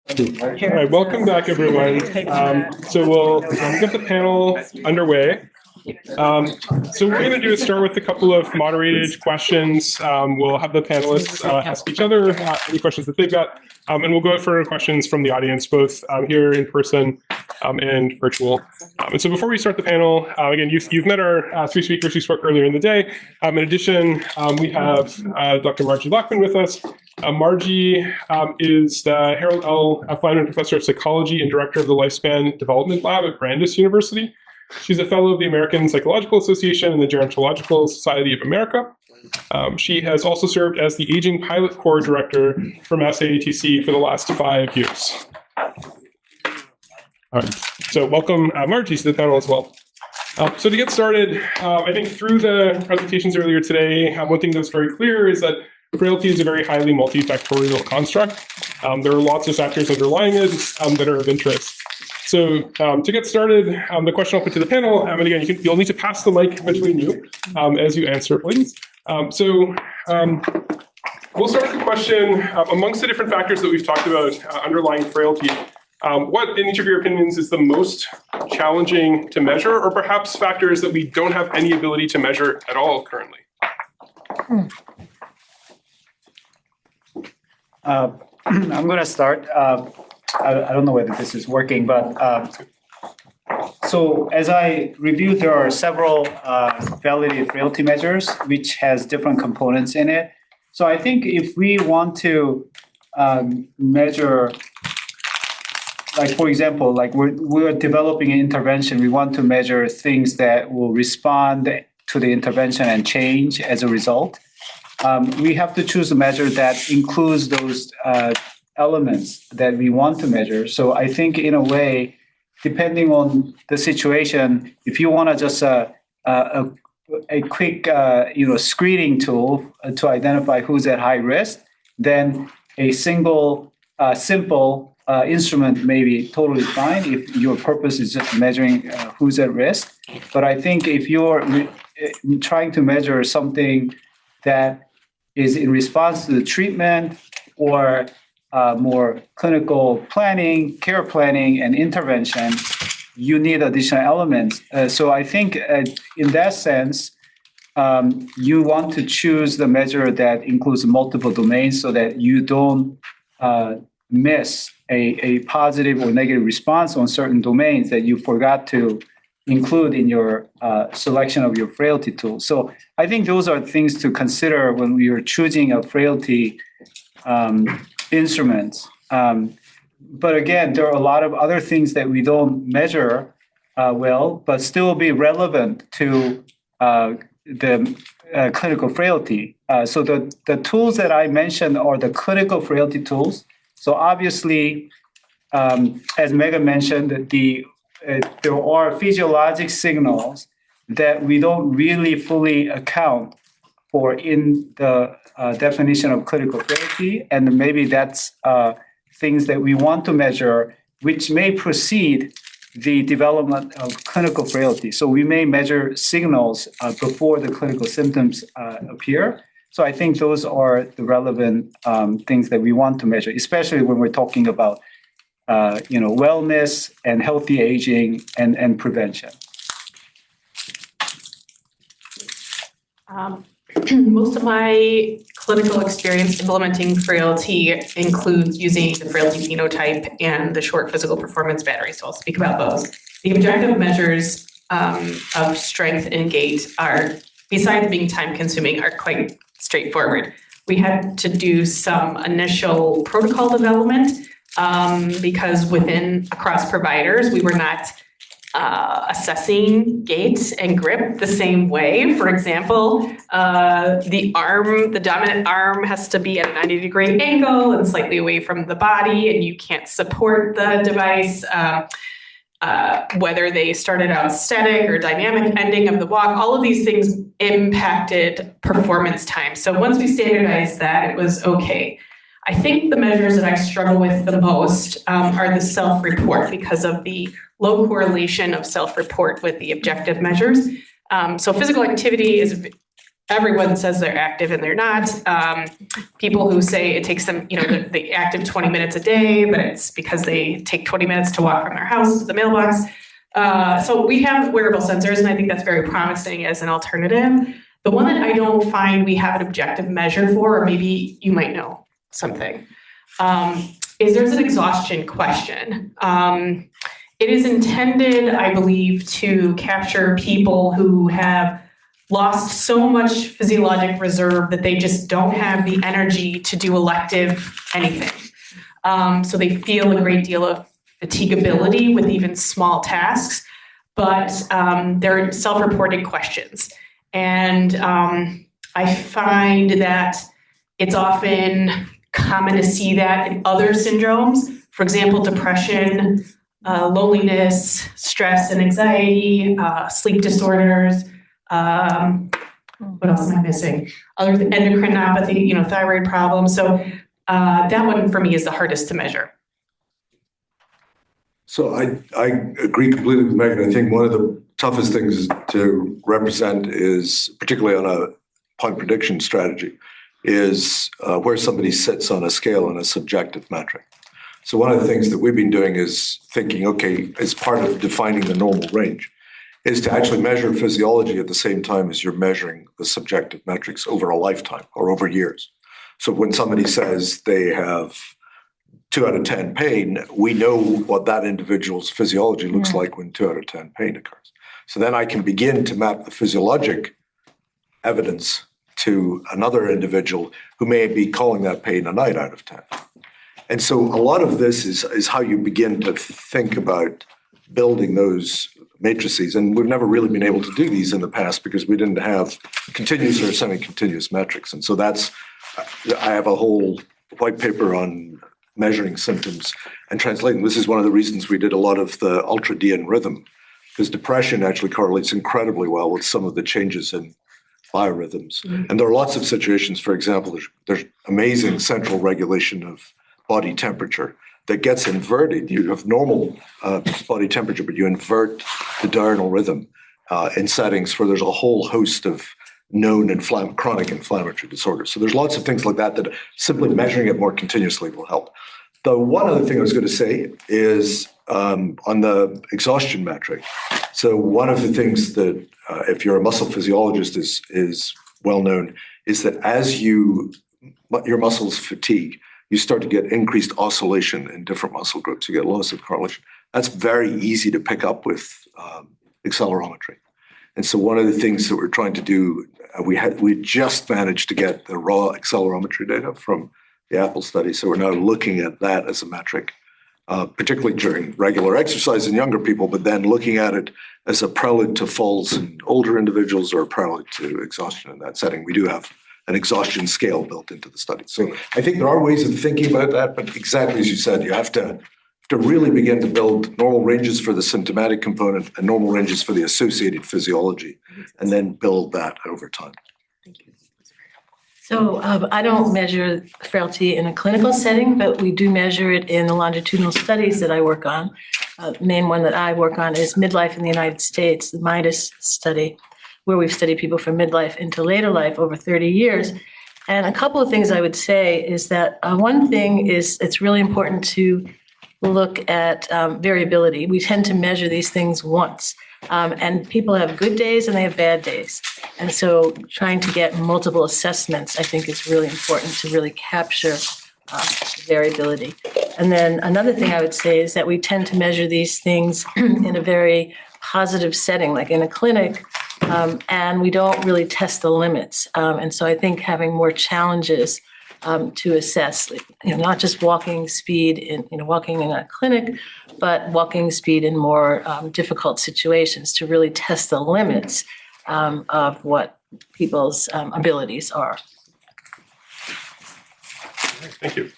All right, welcome back, everyone. So we'll get the panel underway. So what we're going to do is start with a couple of moderated questions. We'll have the panelists ask each other any questions that they've got, and we'll go for questions from the audience, both here in person and virtual. And so before we start the panel, again, you've met our three speakers who spoke earlier in the day. In addition, we have Dr. Margie Lockman with us. Margie is the Harold L. Fleiman Professor of Psychology and Director of the Lifespan Development Lab at Brandeis University. She's a fellow of the American Psychological Association and the Gerontological Society of America. She has also served as the Aging Pilot Corps Director for Mass AITC for the last 5 years. All right, so welcome Margie to the panel as well. So to get started, I think through the presentations earlier today, one thing that's very clear is that frailty is a very highly multifactorial construct. There are lots of factors underlying it that are of interest. So to get started, the question I'll put to the panel, and again, you'll need to pass the mic between you as you answer, please. We'll start with the question, amongst the different factors that we've talked about underlying frailty, what, in each of your opinions, is the most challenging to measure, or perhaps factors that we don't have any ability to measure at all currently? I'm going to start. I don't know whether this is working, but so as I reviewed, there are several validated frailty measures which has different components in it. So I think if we want to measure, like for example, like we're developing an intervention, we want to measure things that will respond to the intervention and change as a result. We have to choose a measure that includes those elements that we want to measure. So I think in a way, depending on the situation, if you want to just a quick screening tool to identify who's at high risk, then a simple instrument may be totally fine if your purpose is just measuring who's at risk. But I think if you're trying to measure something that is in response to the treatment or more clinical planning, care planning, and intervention, you need additional elements. So I think in that sense, you want to choose the measure that includes multiple domains so that you don't miss a positive or negative response on certain domains that you forgot to include in your selection of your frailty tool. So I think those are things to consider when we are choosing a frailty instruments. But again, there are a lot of other things that we don't measure well, but still be relevant to the clinical frailty. So the tools that I mentioned are the clinical frailty tools. So obviously, as Megan mentioned, there are physiologic signals that we don't really fully account for in the definition of clinical frailty, and maybe that's things that we want to measure, which may precede the development of clinical frailty. So we may measure signals before the clinical symptoms appear. So I think those are the relevant things that we want to measure, especially when we're talking about wellness and healthy aging and prevention. Most of my clinical experience implementing frailty includes using the frailty phenotype and the short physical performance battery. So I'll speak about those. The objective measures of strength and gait are, besides being time consuming, are quite straightforward. We had to do some initial protocol development because across providers, we were not assessing gait and grip the same way. For example, the dominant arm has to be at a 90-degree angle and slightly away from the body, and you can't support the device. Whether they started out static or dynamic ending of the walk, all of these things impacted performance time. So once we standardized that, it was okay. I think the measures that I struggle with the most are the self-report because of the low correlation of self-report with the objective measures. So physical activity is everyone says they're active and they're not. People who say it takes them, the active 20 minutes a day, but it's because they take 20 minutes to walk from their house to the mailbox. So we have wearable sensors, and I think that's very promising as an alternative. The one that I don't find we have an objective measure for, or maybe you might know something, is there's an exhaustion question. It is intended, I believe, to capture people who have lost so much physiologic reserve that they just don't have the energy to do elective anything. So they feel a great deal of fatigability with even small tasks, but they're self-reported questions. And I find that it's often common to see that in other syndromes, for example, depression, loneliness, stress and anxiety, sleep disorders. What else am I missing? Other than endocrinopathy, thyroid problems. So that one for me is the hardest to measure. So I agree completely with Megan. I think one of the toughest things to represent is, particularly on a point prediction strategy, is where somebody sits on a scale on a subjective metric. So one of the things that we've been doing is thinking, okay, as part of defining the normal range, is to actually measure physiology at the same time as you're measuring the subjective metrics over a lifetime or over years. So when somebody says they have 2 out of 10 pain, we know what that individual's physiology looks like when 2 out of 10 pain occurs. So then I can begin to map the physiologic evidence to another individual who may be calling that pain a 9 out of 10. And so a lot of this is how you begin to think about building those matrices. And we've never really been able to do these in the past because we didn't have continuous or semi-continuous metrics. And so I have a whole white paper on measuring symptoms and translating. This is one of the reasons we did a lot of the ultradian rhythm, because depression actually correlates incredibly well with some of the changes in biorhythms. And there are lots of situations, for example, there's amazing central regulation of body temperature that gets inverted. You have normal body temperature, but you invert the diurnal rhythm in settings where there's a whole host of known chronic inflammatory disorders. So there's lots of things like that simply measuring it more continuously will help. The one other thing I was going to say is on the exhaustion metric. So one of the things that if you're a muscle physiologist is well known is that as your muscles fatigue, you start to get increased oscillation in different muscle groups. You get loss of correlation. That's very easy to pick up with accelerometry. And so one of the things that we're trying to do, we just managed to get the raw accelerometry data from the Apple study. So we're now looking at that as a metric, particularly during regular exercise in younger people, but then looking at it as a prelude to falls in older individuals or a prelude to exhaustion in that setting. We do have an exhaustion scale built into the study. So I think there are ways of thinking about that, but exactly as you said, you have to really begin to build normal ranges for the symptomatic component and normal ranges for the associated physiology, and then build that over time. Thank you. So I don't measure frailty in a clinical setting, but we do measure it in the longitudinal studies that I work on. The main one that I work on is midlife in the United States, the MIDAS study, where we've studied people from midlife into later life over 30 years. And a couple of things I would say is that one thing is it's really important to look at variability. We tend to measure these things once. And people have good days and they have bad days. And so trying to get multiple assessments, I think, is really important to really capture variability. And then another thing I would say is that we tend to measure these things in a very positive setting, like in a clinic, and we don't really test the limits. And so I think having more challenges to assess, not just walking speed walking in a clinic, but walking speed in more difficult situations to really test the limits of what people's abilities are. Thank you.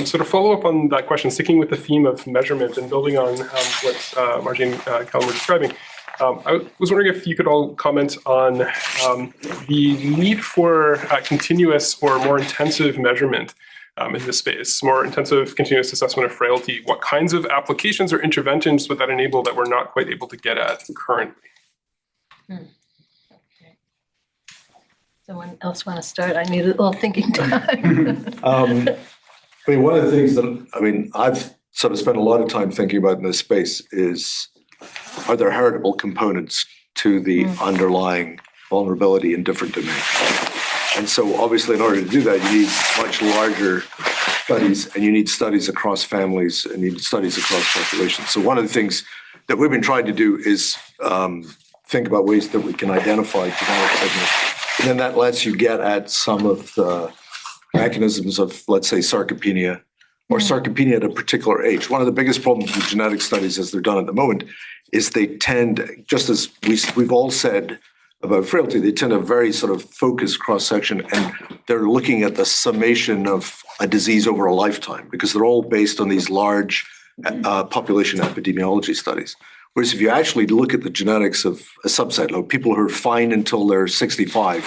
So to follow up on that question, sticking with the theme of measurement and building on what Margie and Callum were describing, I was wondering if you could all comment on the need for continuous or more intensive measurement in this space, more intensive continuous assessment of frailty. What kinds of applications or interventions would that enable that we're not quite able to get at currently? Someone else want to start? I need a little thinking time. One of the things that, I've sort of spent a lot of time thinking about in this space is, are there heritable components to the underlying vulnerability in different domains? And so obviously in order to do that, you need much larger studies, and you need studies across families, and you need studies across populations. So one of the things that we've been trying to do is think about ways that we can identify genetic signals. And then that lets you get at some of the mechanisms of, let's say, sarcopenia, or sarcopenia at a particular age. One of the biggest problems with genetic studies as they're done at the moment is they tend, just as we've all said about frailty, they tend to have very sort of focused cross-section, and they're looking at the summation of a disease over a lifetime because they're all based on these large population epidemiology studies. Whereas if you actually look at the genetics of a subset, like people who are fine until they're 65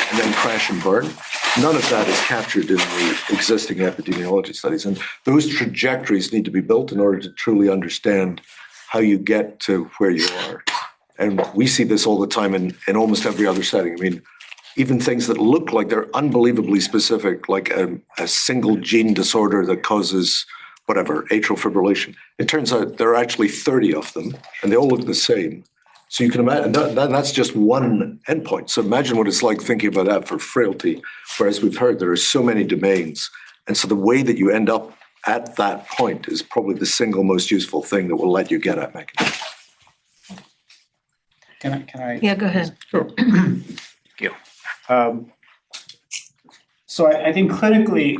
and then crash and burn, none of that is captured in the existing epidemiology studies. And those trajectories need to be built in order to truly understand how you get to where you are. And we see this all the time in almost every other setting. I mean, even things that look like they're unbelievably specific, like a single gene disorder that causes whatever, atrial fibrillation. It turns out there are actually 30 of them, and they all look the same. So you can imagine, that's just one endpoint. So imagine what it's like thinking about that for frailty, whereas we've heard there are so many domains. And so the way that you end up at that point is probably the single most useful thing that will let you get at mechanism. Can I? Yeah, go ahead. Sure. Thank you. So I think clinically,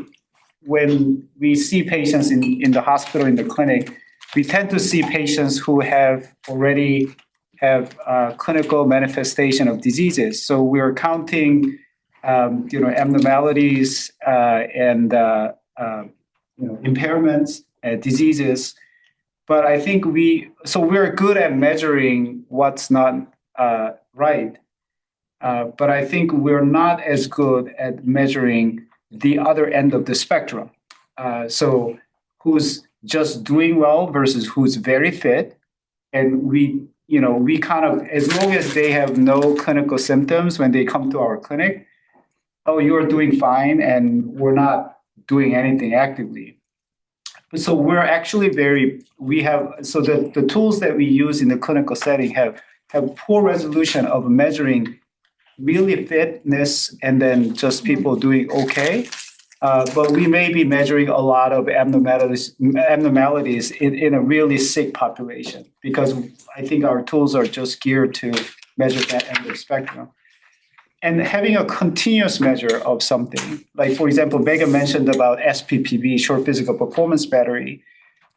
when we see patients in the hospital, in the clinic, we tend to see patients who already have clinical manifestation of diseases. So we're counting, abnormalities and impairments, diseases. But I think we're good at measuring what's not right. But I think we're not as good at measuring the other end of the spectrum. So who's just doing well versus who's very fit. And we kind of, as long as they have no clinical symptoms when they come to our clinic, oh, you're doing fine, and we're not doing anything actively. So we're actually the tools that we use in the clinical setting have poor resolution of measuring really fitness and then just people doing okay. But we may be measuring a lot of abnormalities in a really sick population, because I think our tools are just geared to measure that end of the spectrum. And having a continuous measure of something, like, for example, Vega mentioned about SPPB, short physical performance battery,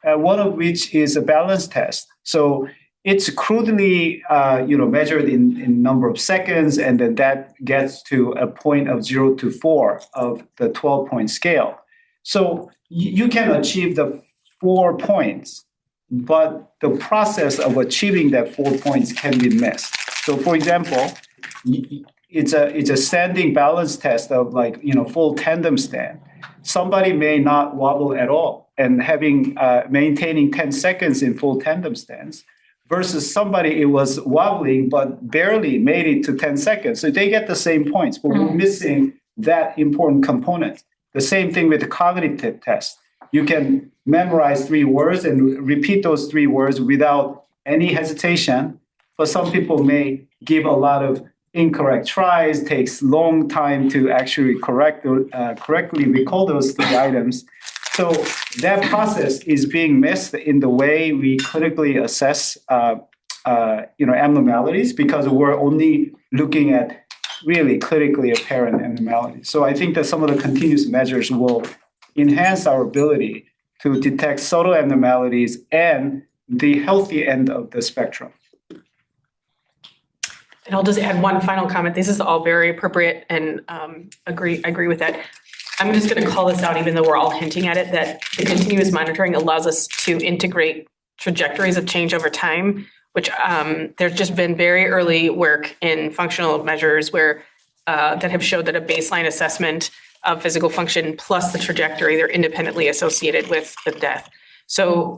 one of which is a balance test. So it's crudely measured in number of seconds, and then that gets to a point of 0 to 4 of the 12-point scale. So you can achieve the 4 points, but the process of achieving that 4 points can be missed. So, for example, it's a standing balance test of full tandem stand. Somebody may not wobble at all, and maintaining 10 seconds in full tandem stance, versus somebody, it was wobbling but barely made it to 10 seconds. So they get the same points, but we're missing that important component. The same thing with the cognitive test. You can memorize 3 words and repeat those 3 words without any hesitation, but some people may give a lot of incorrect tries, takes long time to actually correctly recall those 3 items. So that process is being missed in the way we clinically assess, abnormalities, because we're only looking at really clinically apparent abnormalities. So I think that some of the continuous measures will enhance our ability to detect subtle abnormalities and the healthy end of the spectrum. And I'll just add one final comment. This is all very appropriate, and agree with that. I'm just going to call this out, even though we're all hinting at it, that the continuous monitoring allows us to integrate trajectories of change over time, which there's just been very early work in functional measures where that have showed that a baseline assessment of physical function plus the trajectory, they're independently associated with death. So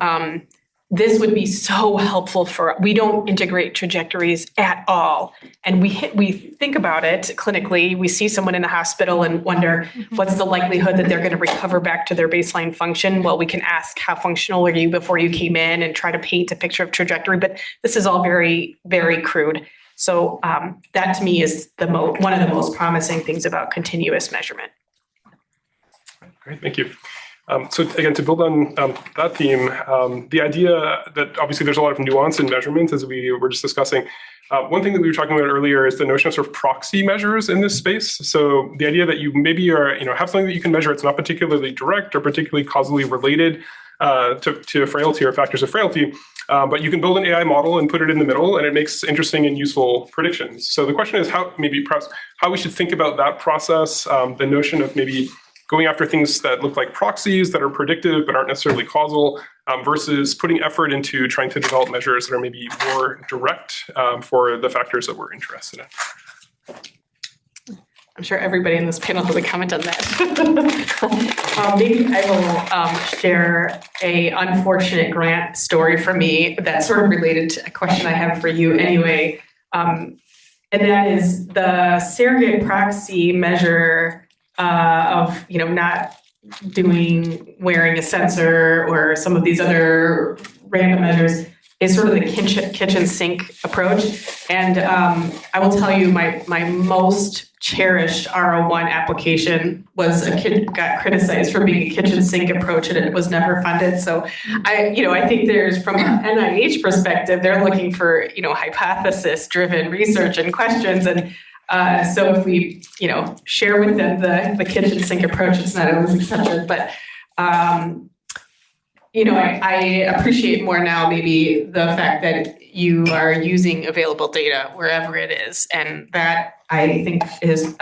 this would be so helpful we don't integrate trajectories at all. And we think about it clinically. We see someone in the hospital and wonder what's the likelihood that they're going to recover back to their baseline function. Well, we can ask how functional were you before you came in and try to paint a picture of trajectory, but this is all very, very crude. So that to me is one of the most promising things about continuous measurement. Great, thank you. So again, to build on that theme, the idea that obviously there's a lot of nuance in measurement, as we were just discussing. One thing that we were talking about earlier is the notion of sort of proxy measures in this space. So the idea that you maybe have something that you can measure, it's not particularly direct or particularly causally related to frailty or factors of frailty, but you can build an AI model and put it in the middle, and it makes interesting and useful predictions. So the question is how we should think about that process, the notion of maybe going after things that look like proxies that are predictive but aren't necessarily causal, versus putting effort into trying to develop measures that are maybe more direct for the factors that we're interested in. I'm sure everybody in this panel has a comment on that. Maybe I will share a unfortunate grant story for me that's sort of related to a question I have for you anyway. And that is the surrogate proxy measure of not wearing a sensor or some of these other random measures is sort of the kitchen sink approach. And I will tell you my most cherished R01 application was a kid got criticized for being a kitchen sink approach and it was never funded. So I think there's, from an NIH perspective, they're looking for, hypothesis driven research and questions. And so if we, share with them the kitchen sink approach, it's not always accepted, but I appreciate more now maybe the fact that you are using available data wherever it is, and that I think is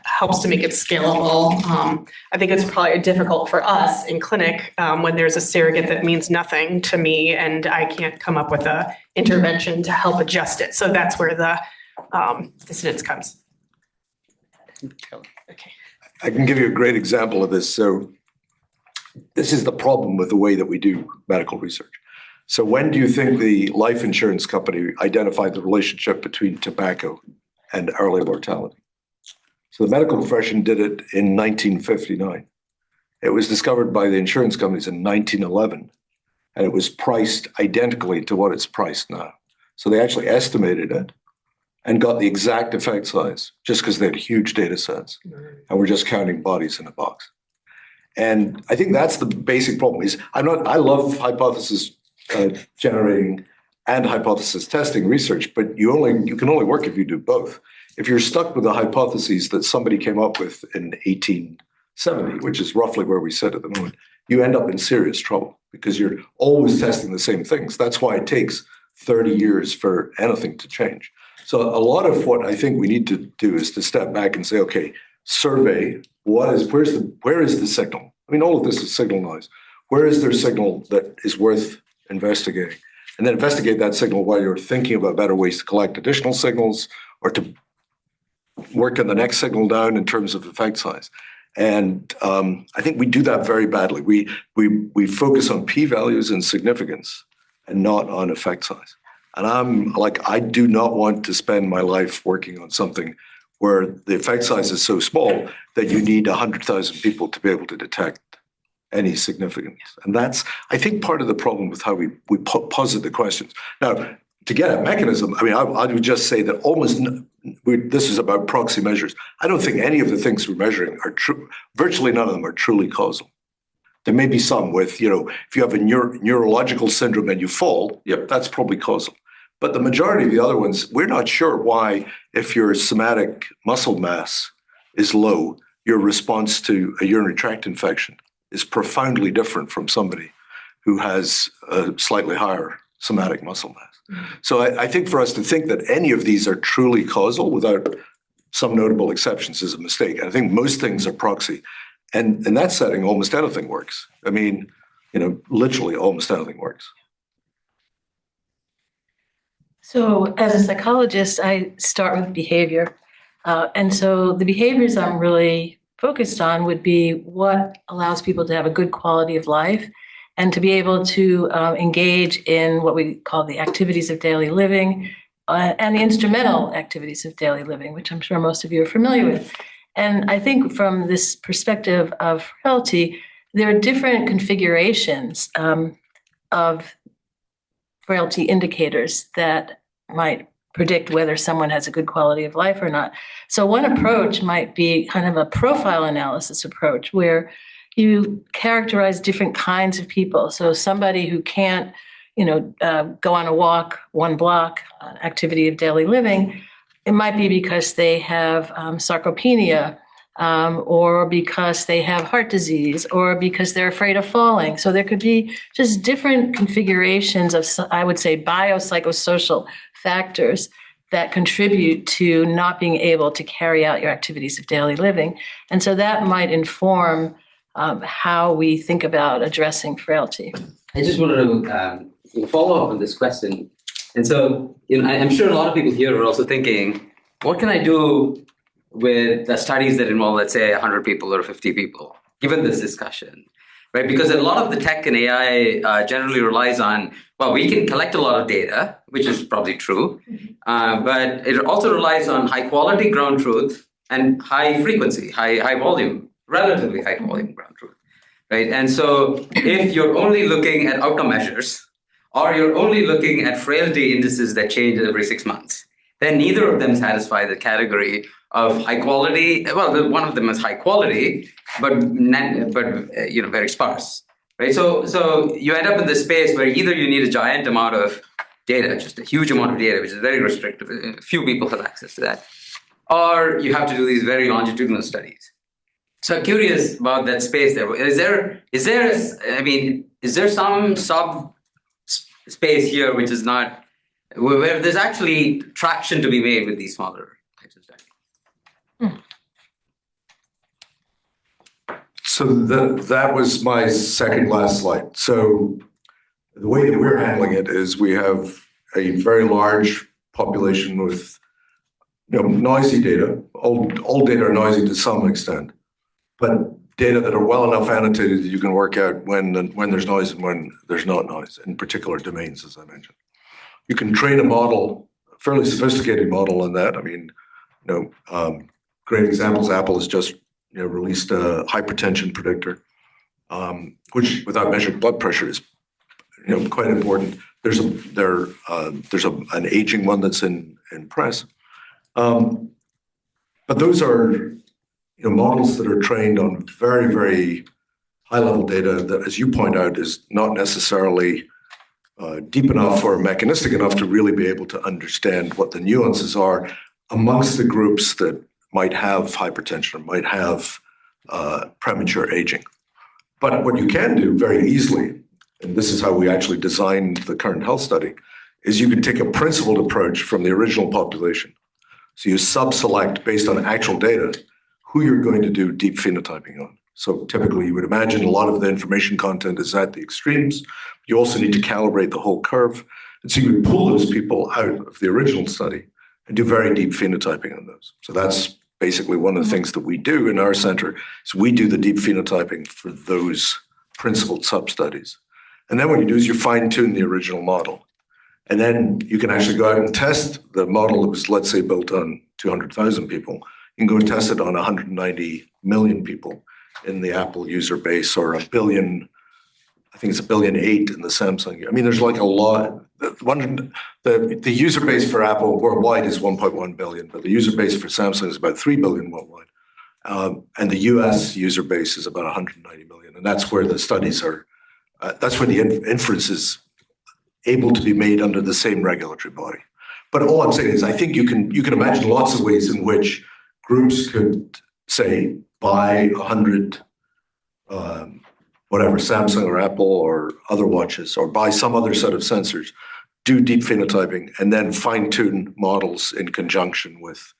helps to make it scalable. I think it's probably difficult for us in clinic when there's a surrogate that means nothing to me, and I can't come up with a intervention to help adjust it. So that's where the dissonance comes. Okay. I can give you a great example of this. So this is the problem with the way that we do medical research. So when do you think the life insurance company identified the relationship between tobacco and early mortality? So the medical profession did it in 1959. It was discovered by the insurance companies in 1911, and it was priced identically to what it's priced now. So they actually estimated it and got the exact effect size just because they had huge data sets and we're just counting bodies in a box. And I think that's the basic problem. I love hypothesis generating and hypothesis testing research, but you can only work if you do both. If you're stuck with the hypotheses that somebody came up with in 1870, which is roughly where we sit at the moment, you end up in serious trouble because you're always testing the same things. That's why it takes 30 years for anything to change. So a lot of what I think we need to do is to step back and say, okay, survey where is the signal? I mean, all of this is signal noise. Where is there signal that is worth investigating? And then investigate that signal while you're thinking about better ways to collect additional signals or to work on the next signal down in terms of effect size. And I think we do that very badly. We focus on p-values and significance and not on effect size. And I'm like, I do not want to spend my life working on something where the effect size is so small that you need 100,000 people to be able to detect any significance. And that's, I think, part of the problem with how we posit the questions. Now, to get at mechanism, I mean, I would just say that this is about proxy measures. I don't think any of the things we're measuring are true. Virtually none of them are truly causal. There may be some with, if you have a neurological syndrome and you fall, yep, that's probably causal. But the majority of the other ones, we're not sure why, if your somatic muscle mass is low, your response to a urinary tract infection is profoundly different from somebody who has a slightly higher somatic muscle mass. Mm-hmm. So I think for us to think that any of these are truly causal without some notable exceptions is a mistake. I think most things are proxy. And in that setting, almost anything works. I mean, literally almost anything works. So as a psychologist, I start with behavior. And so the behaviors I'm really focused on would be what allows people to have a good quality of life and to be able to engage in what we call the activities of daily living and the instrumental activities of daily living, which I'm sure most of you are familiar with. And I think from this perspective of frailty, there are different configurations of frailty indicators that might predict whether someone has a good quality of life or not. So one approach might be kind of a profile analysis approach where you characterize different kinds of people. So somebody who can't, go on a walk 1 block, activity of daily living, it might be because they have sarcopenia, or because they have heart disease, or because they're afraid of falling. So there could be just different configurations of, I would say, biopsychosocial factors that contribute to not being able to carry out your activities of daily living. And so that might inform how we think about addressing frailty. I just wanted to follow up on this question. And so, I'm sure a lot of people here are also thinking, what can I do with the studies that involve, let's say, 100 people or 50 people, given this discussion, right? Because a lot of the tech and AI generally relies on, well, we can collect a lot of data, which is probably true, but it also relies on high quality ground truth and high frequency, high volume, relatively high volume ground truth, right? And so if you're only looking at outcome measures, or you're only looking at frailty indices that change every 6 months, then neither of them satisfy the category of high quality. Well, one of them is high quality, but very sparse, right? So you end up in this space where either you need a giant amount of data, just a huge amount of data, which is very restrictive. Few people have access to that, or you have to do these very longitudinal studies. So I'm curious about that space there. Is there some sub space here which is not, where there's actually traction to be made with these smaller types of studies? So that was my second last slide. So the way that we're handling it is we have a very large population with noisy data. All data are noisy to some extent, but data that are well enough annotated that you can work out when there's noise and when there's not noise, in particular domains, as I mentioned. You can train a model, a fairly sophisticated model on that. Great examples. Apple has just released a hypertension predictor, which without measuring blood pressure is quite important. There's an aging one that's in press, but those are models that are trained on very, very high level data that, as you point out, is not necessarily deep enough or mechanistic enough to really be able to understand what the nuances are amongst the groups that might have hypertension or might have premature aging. But what you can do very easily, and this is how we actually designed the current health study, is you can take a principled approach from the original population. So you sub-select based on actual data who you're going to do deep phenotyping on. So typically you would imagine a lot of the information content is at the extremes. You also need to calibrate the whole curve. And so you would pull those people out of the original study and do very deep phenotyping on those. So that's basically one of the things that we do in our center, is we do the deep phenotyping for those principled sub-studies. And then what you do is you fine-tune the original model. And then you can actually go out and test the model that was, let's say, built on 200,000 people. You can go and test it on 190 million people in the Apple user base, or 1 billion, I think it's 1.8 billion in the Samsung. I mean, there's like a lot. The user base for Apple worldwide is 1.1 billion, but the user base for Samsung is about 3 billion worldwide. And the US user base is about 190 million. And that's where the studies are, that's where the inference is able to be made under the same regulatory body. But all I'm saying is, I think you can imagine lots of ways in which groups could, say, buy 100 whatever, Samsung or Apple or other watches, or buy some other set of sensors, do deep phenotyping, and then fine-tune models in conjunction with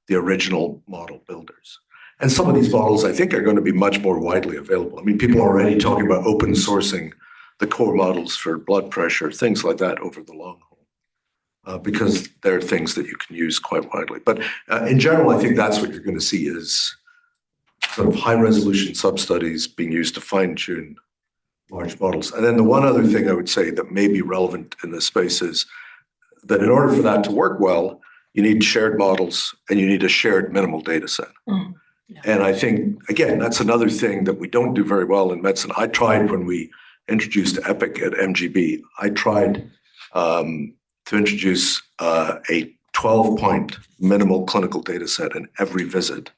the original model builders. And some of these models, I think, are going to be much more widely available. I mean, people are already talking about open sourcing the core models for blood pressure, things like that over the long haul, because they're things that you can use quite widely. But in general, I think that's what you're going to see is sort of high-resolution sub-studies being used to fine-tune large models. And then the one other thing I would say that may be relevant in this space is that in order for that to work well, you need shared models and you need a shared minimal data set. And I think, again, that's another thing that we don't do very well in medicine. I tried when we introduced EPIC at MGB, I tried to introduce a 12-point minimal clinical data set in every visit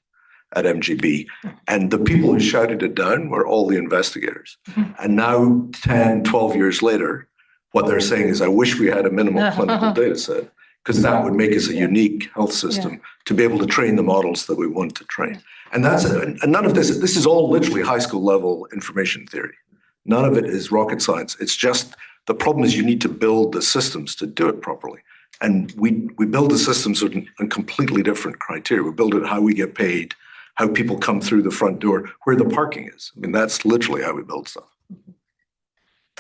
at MGB. And the people who shouted it down were all the investigators. And now, 10, 12 years later, what they're saying is, I wish we had a minimal clinical data set, because that would make us a unique health system to be able to train the models that we want to train. And none of this is all literally high school level information theory. None of it is rocket science. It's just, the problem is you need to build the systems to do it properly. And we build the systems on completely different criteria. We build it how we get paid, how people come through the front door, where the parking is. I mean, that's literally how we build stuff.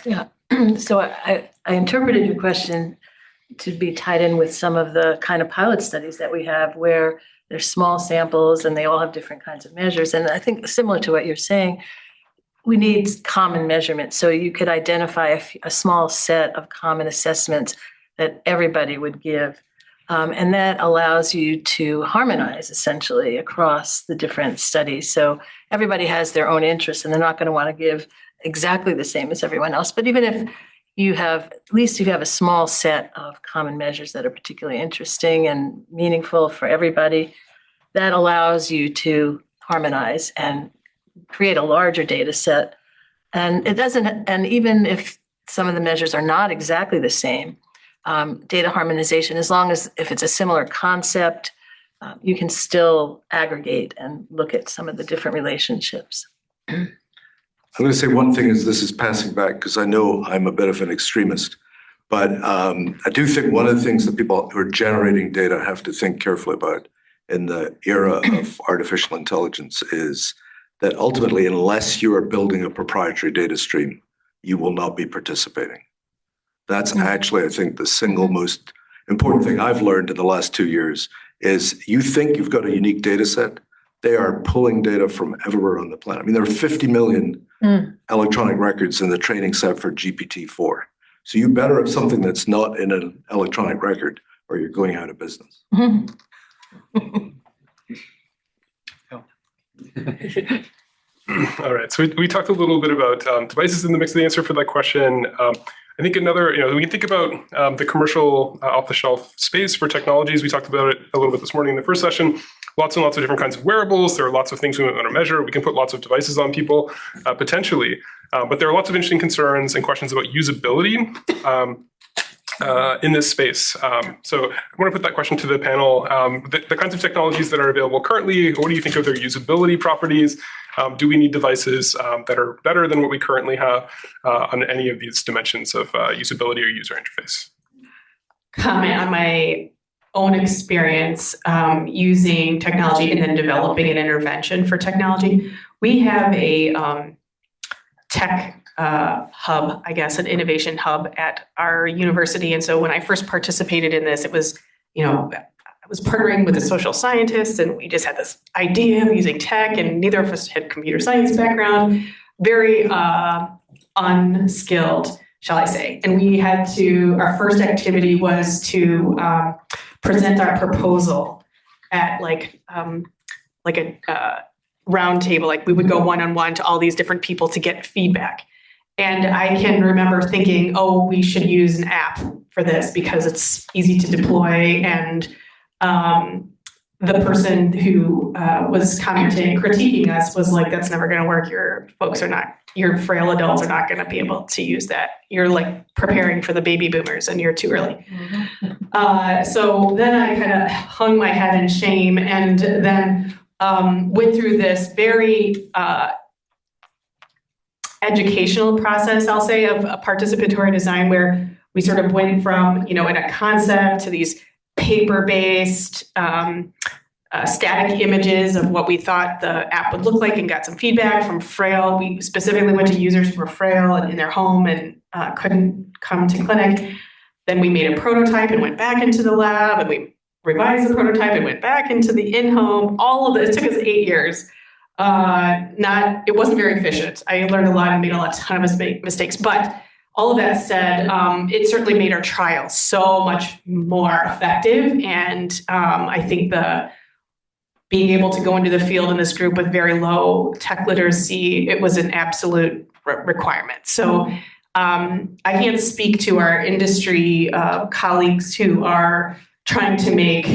Yeah. So I interpreted your question to be tied in with some of the kind of pilot studies that we have where there's small samples and they all have different kinds of measures. And I think similar to what you're saying, we need common measurements. So you could identify a small set of common assessments that everybody would give. And that allows you to harmonize essentially across the different studies. So everybody has their own interests and they're not going to want to give exactly the same as everyone else. But even if you have, at least you have a small set of common measures that are particularly interesting and meaningful for everybody, that allows you to harmonize and create a larger data set. And it doesn't, and even if some of the measures are not exactly the same, data harmonization, as long as if it's a similar concept, you can still aggregate and look at some of the different relationships. I'm going to say one thing is this is passing back because I know I'm a bit of an extremist, but I do think one of the things that people who are generating data have to think carefully about in the era of artificial intelligence is that ultimately, unless you are building a proprietary data stream, you will not be participating. That's actually, I think, the single most important thing I've learned in the last 2 years is you think you've got a unique data set. They are pulling data from everywhere on the planet. I mean, there are 50 million electronic records in the training set for GPT-4. So you better have something that's not in an electronic record or you're going out of business. All right. So we talked a little bit about devices in the mix of the answer for that question. I think another, we can think about the commercial off-the-shelf space for technologies. We talked about it a little bit this morning in the first session. Lots and lots of different kinds of wearables. There are lots of things we want to measure. We can put lots of devices on people, potentially. But there are lots of interesting concerns and questions about usability in this space. So I want to put that question to the panel. The kinds of technologies that are available currently, what do you think of their usability properties? Do we need devices that are better than what we currently have on any of these dimensions of usability or user interface? Comment on my own experience using technology and then developing an intervention for technology. We have a tech hub, I guess, an innovation hub at our university. And so when I first participated in this, it was, I was partnering with a social scientist and we just had this idea of using tech and neither of us had computer science background, very unskilled, shall I say. And we had to, our first activity was to present our proposal at like a round table, like we would go one-on-one to all these different people to get feedback. And I can remember thinking, oh, we should use an app for this because it's easy to deploy. And the person who was commenting, critiquing us was like, that's never going to work. Your frail adults are not going to be able to use that. You're like preparing for the baby boomers and you're too early. So then I kind of hung my head in shame and then went through this very educational process, I'll say, of a participatory design where we sort of went from, in a concept to these paper-based static images of what we thought the app would look like and got some feedback from frail. We specifically went to users who were frail and in their home and couldn't come to clinic. Then we made a prototype and went back into the lab and we revised the prototype and went back into the in-home. All of this took us 8 years it wasn't very efficient. I learned a lot and made a ton of mistakes, but all of that said, it certainly made our trial so much more effective. And I think being able to go into the field in this group with very low tech literacy, it was an absolute requirement. So I can't speak to our industry colleagues who are trying to make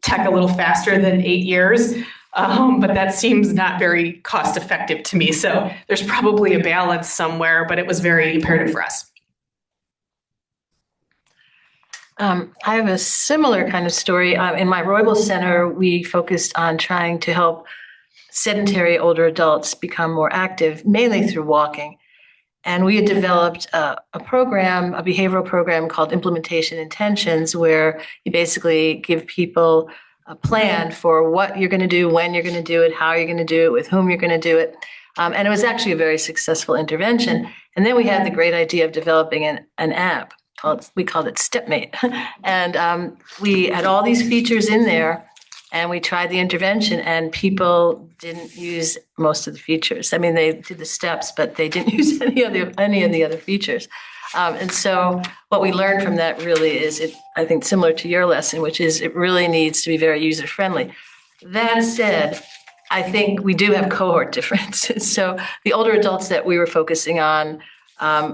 tech a little faster than 8 years. But that seems not very cost effective to me. So there's probably a balance somewhere, but it was very imperative for us. I have a similar kind of story. In my Roybal Center, we focused on trying to help sedentary older adults become more active, mainly through walking. And we had developed a behavioral program called Implementation Intentions, where you basically give people a plan for what you're going to do, when you're going to do it, how you're going to do it, with whom you're going to do it. And it was actually a very successful intervention. And then we had the great idea of developing an app. We called it Stepmate. And we had all these features in there, and we tried the intervention, and people didn't use most of the features. I mean, they did the steps, but they didn't use any of the other features. And so what we learned from that really is, I think, similar to your lesson, which is it really needs to be very user-friendly. That said, I think we do have cohort differences. So the older adults that we were focusing on,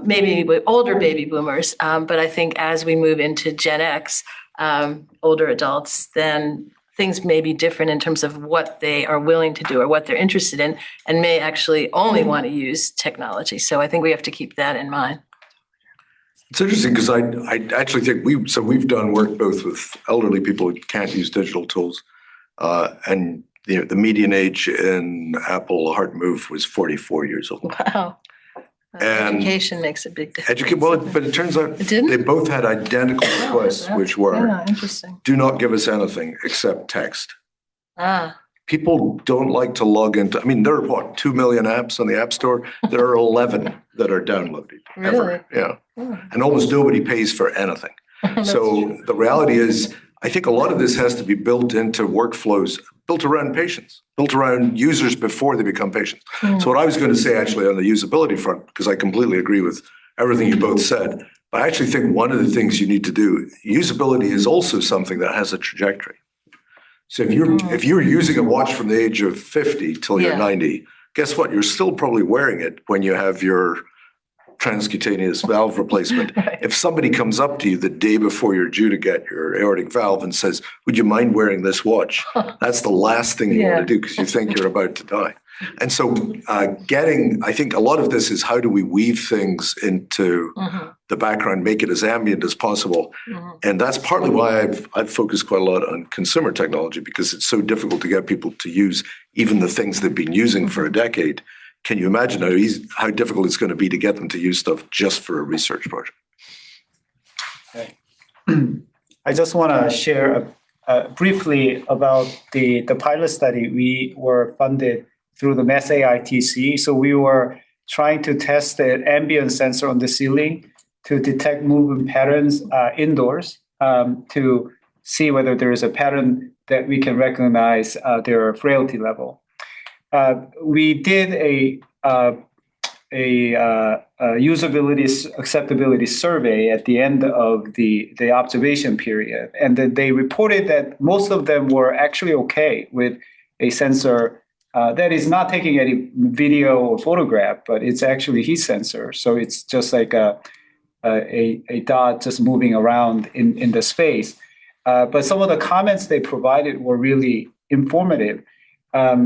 maybe with older baby boomers, but I think as we move into Gen X, older adults, then things may be different in terms of what they are willing to do or what they're interested in, and may actually only want to use technology. So I think we have to keep that in mind. It's interesting because I actually think we've done work both with elderly people who can't use digital tools, and the median age in Apple Heart Move was 44 years old. Wow. And education makes a big difference. But it turns out they both had identical requests, which were, interesting. Do not give us anything except text. Ah. People don't like to log into, there are 2 million apps on the App Store? There are 11 that are downloaded. Really? Ever. Yeah. And almost nobody pays for anything. So the reality is, I think a lot of this has to be built into workflows, built around patients, built around users before they become patients. So what I was going to say actually on the usability front, because I completely agree with everything you both said, but I actually think one of the things you need to do, usability is also something that has a trajectory. So if you're using a watch from the age of 50 till you're 90, guess what? You're still probably wearing it when you have your transcutaneous valve replacement. Right. If somebody comes up to you the day before you're due to get your aortic valve and says, would you mind wearing this watch? That's the last thing you want to do because you think you're about to die. And so I think a lot of this is how do we weave things into the background, make it as ambient as possible. And that's partly why I've focused quite a lot on consumer technology, because it's so difficult to get people to use even the things they've been using for a decade. Can you imagine how difficult it's going to be to get them to use stuff just for a research project? Okay. I just want to share briefly about the pilot study. We were funded through the Mass AITC. So we were trying to test the ambient sensor on the ceiling to detect movement patterns indoors, to see whether there is a pattern that we can recognize their frailty level. We did a usability acceptability survey at the end of the observation period, and then they reported that most of them were actually okay with a sensor that is not taking any video or photograph, but it's actually heat sensor. So it's just like a dot just moving around in the space. But some of the comments they provided were really informative. I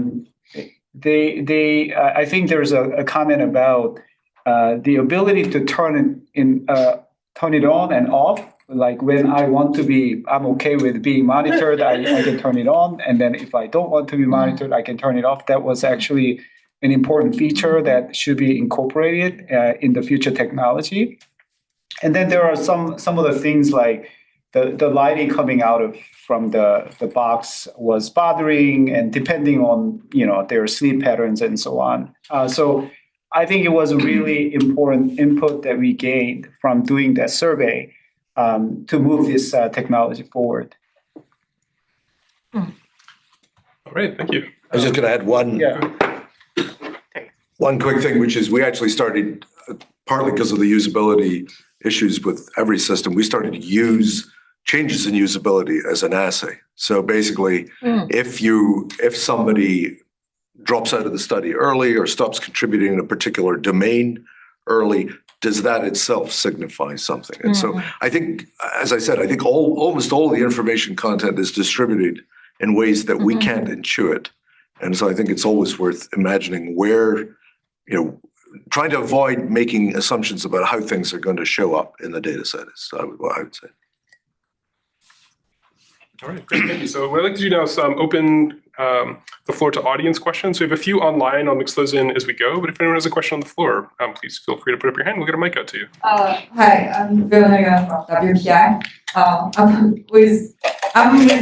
think there's a comment about the ability to turn it on and off. Like when I'm okay with being monitored, I can turn it on. And then if I don't want to be monitored, I can turn it off. That was actually an important feature that should be incorporated in the future technology. And then there are some of the things like the lighting coming out from the box was bothering, and depending on their sleep patterns and so on. So I think it was a really important input that we gained from doing that survey to move this technology forward. All right, thank you. I was just going to add one quick thing, which is we actually started, partly because of the usability issues with every system, we started to use changes in usability as an assay. So basically, if somebody drops out of the study early or stops contributing in a particular domain early, does that itself signify something? And so I think, as I said, I think almost all the information content is distributed in ways that we can't intuit. And so I think it's always worth imagining where, trying to avoid making assumptions about how things are going to show up in the data set is what I would say. All right, great, thank you. So what I'd like to do now is open the floor to audience questions. We have a few online. I'll mix those in as we go, but if anyone has a question on the floor, please feel free to put up your hand. We'll get a mic out to you. Hi, I'm Fiona from WPI. I'm with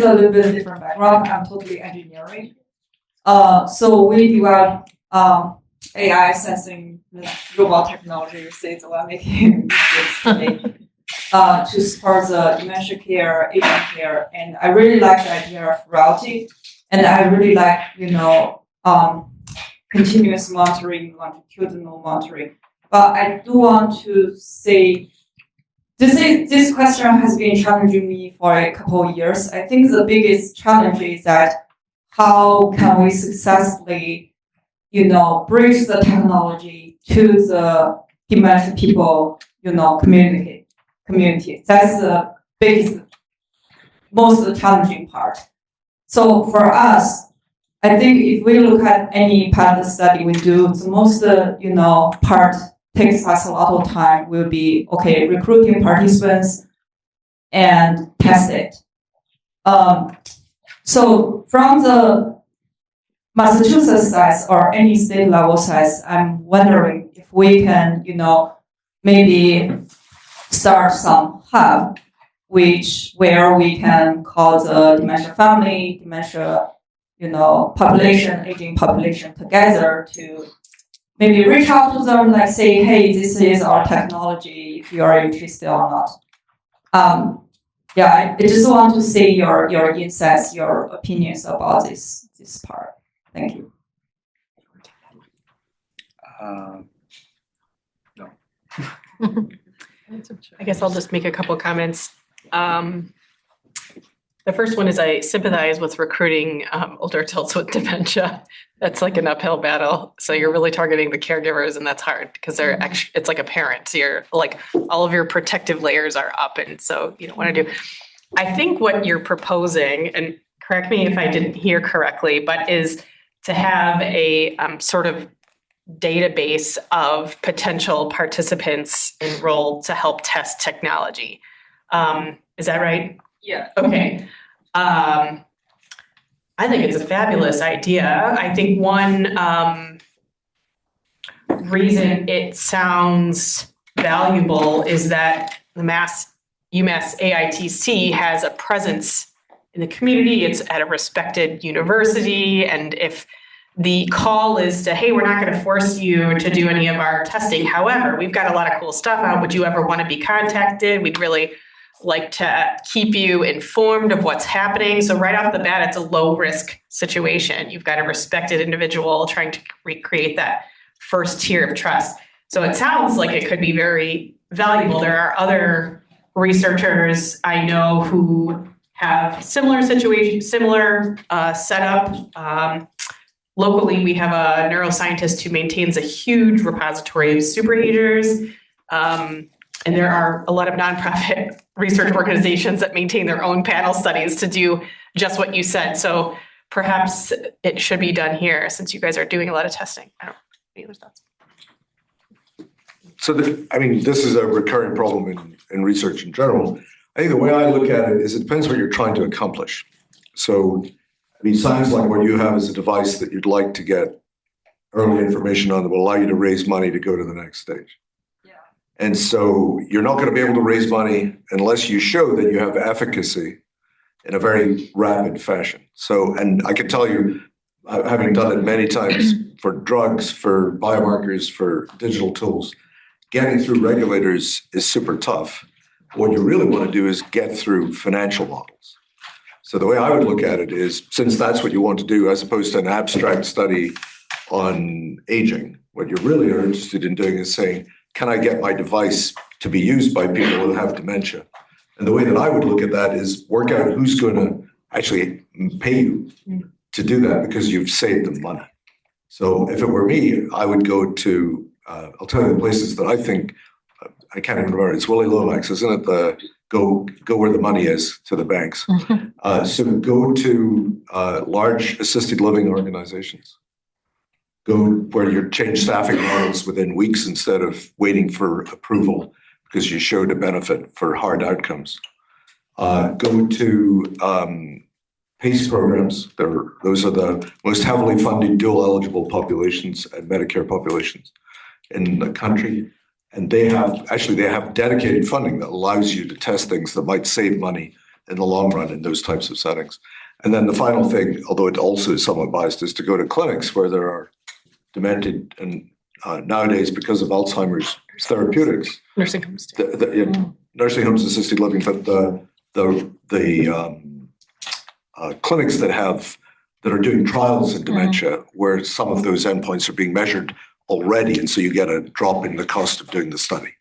a little bit different background. I'm totally engineering. So we develop AI sensing robot technology. Say the one making mistakes today. To support the dementia care, aging care, and I really like the idea of Frailty, and I really like continuous monitoring, longitudinal monitoring. But I do want to say this question has been challenging me for a couple of years. I think the biggest challenge is that how can we successfully, bridge the technology to the dementia people, community. That's the biggest, most challenging part. So for us, I think if we look at any part of the study we do, the most, part takes us a lot of time will be, recruiting participants and test it. So from the Massachusetts side or any state level side, I'm wondering if we can, maybe start some hub, where we can call the dementia family, dementia, population, aging population together to maybe reach out to them, like say, hey, this is our technology, if you are interested or not. I just want to see your insights, your opinions about this part. Thank you. No. I guess I'll just make a couple comments. The first one is I sympathize with recruiting older adults with dementia. That's like an uphill battle. So you're really targeting the caregivers, and that's hard because they're actually, it's like a parent. So you're like, all of your protective layers are up, and so you don't want to do. I think what you're proposing, and correct me if I didn't hear correctly, but is to have a sort of database of potential participants enrolled to help test technology. Is that right? Yeah. Okay. I think it's a fabulous idea. I think one reason it sounds valuable is that the UMass AITC has a presence in the community. It's at a respected university, and if the call is to, hey, we're not going to force you to do any of our testing. However, we've got a lot of cool stuff out. Would you ever want to be contacted? We'd really like to keep you informed of what's happening. So right off the bat, it's a low risk situation. You've got a respected individual trying to recreate that first tier of trust. So it sounds like it could be very valuable. There are other researchers I know who have similar situations, similar setup. Locally, we have a neuroscientist who maintains a huge repository of superagers. And there are a lot of nonprofit research organizations that maintain their own panel studies to do just what you said. So perhaps it should be done here since you guys are doing a lot of testing. I don't know. Any other thoughts? So, this is a recurring problem in research in general. I think the way I look at it is it depends what you're trying to accomplish. So, sounds like what you have is a device that you'd like to get early information on that will allow you to raise money to go to the next stage. And so you're not going to be able to raise money unless you show that you have efficacy in a very rapid fashion. So, and I can tell you, having done it many times for drugs, for biomarkers, for digital tools, getting through regulators is super tough. What you really want to do is get through financial models. So the way I would look at it is, since that's what you want to do, as opposed to an abstract study on aging, what you're really interested in doing is saying, can I get my device to be used by people who have dementia? And the way that I would look at that is work out who's going to actually pay you to do that because you've saved them money. So if it were me, I would go to, I'll tell you the places that I think, I can't even remember, it's Willie Lomax, isn't it? The go where the money is to the banks. So go to large assisted living organizations. Go where you change staffing models within weeks instead of waiting for approval because you showed a benefit for hard outcomes. Go to PACE programs. Those are the most heavily funded dual eligible populations and Medicare populations in the country. And they have dedicated funding that allows you to test things that might save money in the long run in those types of settings. And then the final thing, although it also is somewhat biased, is to go to clinics where there are demented and nowadays, because of Alzheimer's therapeutics, Nursing homes. Nursing homes, assisted living, but the clinics that are doing trials in dementia, where some of those endpoints are being measured already, and so you get a drop in the cost of doing the study.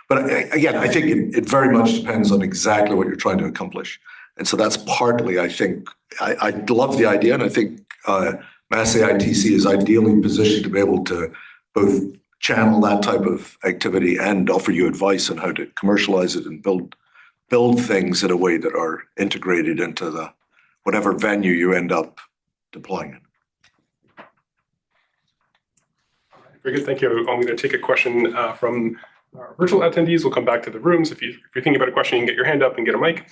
But again, I think it very much depends on exactly what you're trying to accomplish, and so that's partly, I think, I love the idea, and I think Mass AITC is ideally positioned to be able to both channel that type of activity and offer you advice on how to commercialize it and build things in a way that are integrated into the whatever venue you end up deploying it. Very good, thank you. I'm going to take a question from our virtual attendees. We'll come back to the rooms. If you're thinking about a question, you can get your hand up and get a mic.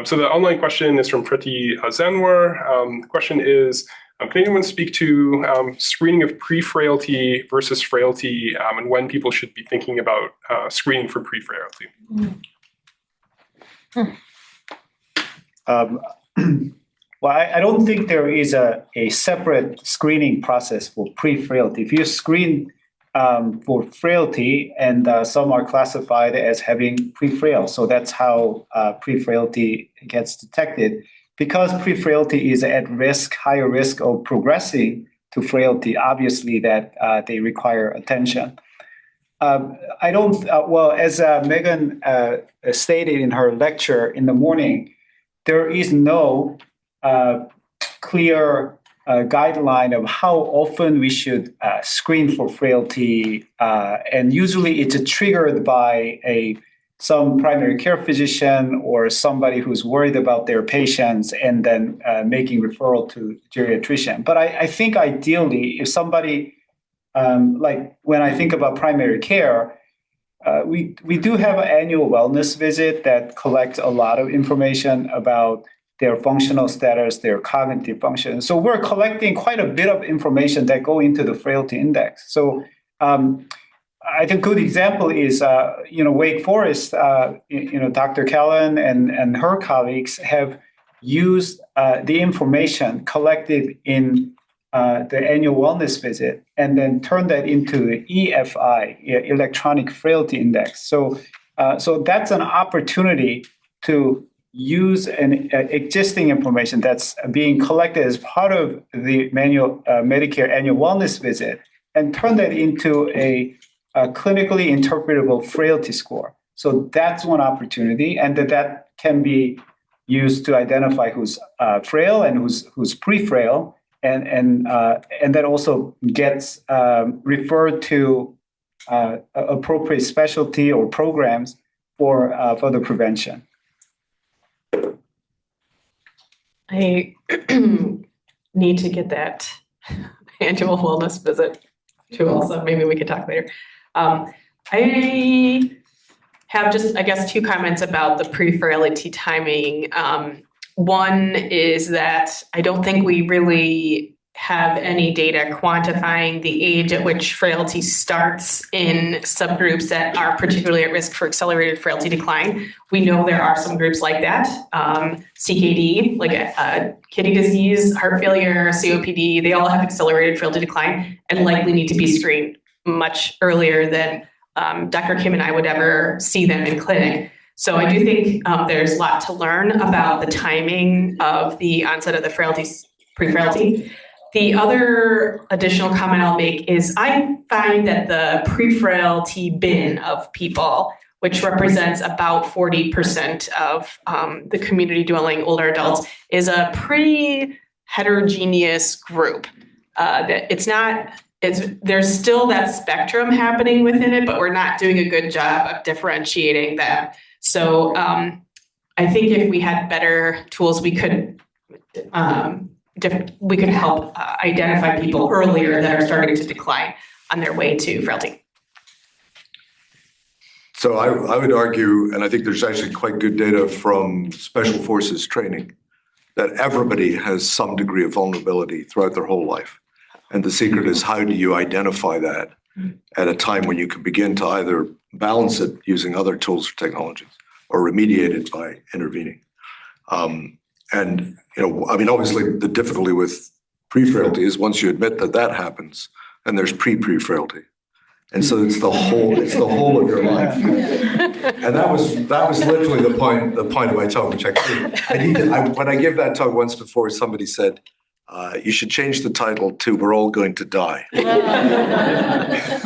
So the online question is from Frailty Zanwar. The question is, can anyone speak to screening of pre-frailty versus frailty and when people should be thinking about screening for pre-frailty? Well, I don't think there is a separate screening process for pre-frailty. If you screen for frailty, and some are classified as having pre-frail, so that's how pre-frailty gets detected. Because pre-frailty is at risk, higher risk of progressing to frailty, obviously that they require attention. I don't, well, as Megan stated in her lecture in the morning, there is no clear guideline of how often we should screen for frailty. And usually it's triggered by some primary care physician or somebody who's worried about their patients and then making referral to geriatrician. But I think ideally, if somebody, like when I think about primary care, we do have an annual wellness visit that collects a lot of information about their functional status, their cognitive function. So we're collecting quite a bit of information that go into the frailty index. So I think a good example is, Wake Forest, Dr. Callan and her colleagues have used the information collected in the annual wellness visit and then turned that into the EFI, Electronic Frailty Index. So that's an opportunity to use an existing information that's being collected as part of the Medicare annual wellness visit and turn that into a clinically interpretable frailty score. So that's one opportunity, and that can be used to identify who's frail and who's pre-frail, and that also gets referred to appropriate specialty or programs for the prevention. I need to get that annual wellness visit too also. Maybe we could talk later. I have just, I guess, two comments about the pre-frailty timing. One is that I don't think we really have any data quantifying the age at which frailty starts in subgroups that are particularly at risk for accelerated frailty decline. We know there are some groups like that, CKD, like kidney disease, heart failure, COPD, they all have accelerated frailty decline and likely need to be screened much earlier than Dr. Kim and I would ever see them in clinic. So I do think there's a lot to learn about the timing of the onset of the pre-frailty. The other additional comment I'll make is I find that the pre-frailty bin of people, which represents about 40% of the community dwelling older adults, is a pretty heterogeneous group. There's still that spectrum happening within it, but we're not doing a good job of differentiating them. So I think if we had better tools, we could help identify people earlier that are starting to decline on their way to frailty. So I would argue, and I think there's actually quite good data from special forces training, that everybody has some degree of vulnerability throughout their whole life. And the secret is, how do you identify that at a time when you can begin to either balance it using other tools or technologies or remediate it by intervening? And, obviously the difficulty with pre-frailty is once you admit that that happens, and there's pre-frailty. And so it's the whole of your life. And that was literally the point of my talk, which when I gave that talk once before, somebody said, you should change the title to "We're All Going to Die."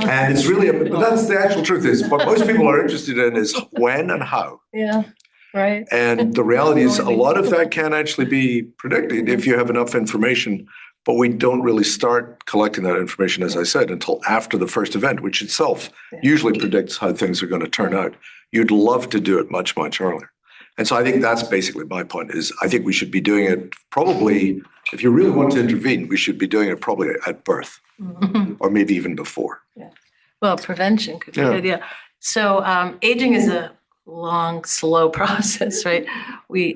And it's really, but that's the actual truth is, what most people are interested in is when and how. Yeah, right. And the reality is a lot of that can actually be predicted if you have enough information, but we don't really start collecting that information, as I said, until after the first event, which itself usually predicts how things are going to turn out. You'd love to do it much, much earlier. And so I think that's basically my point is I think we should be doing it probably, if you really want to intervene, we should be doing it probably at birth or maybe even before. Yeah. Well, prevention could be good, yeah. So aging is a long, slow process, right? We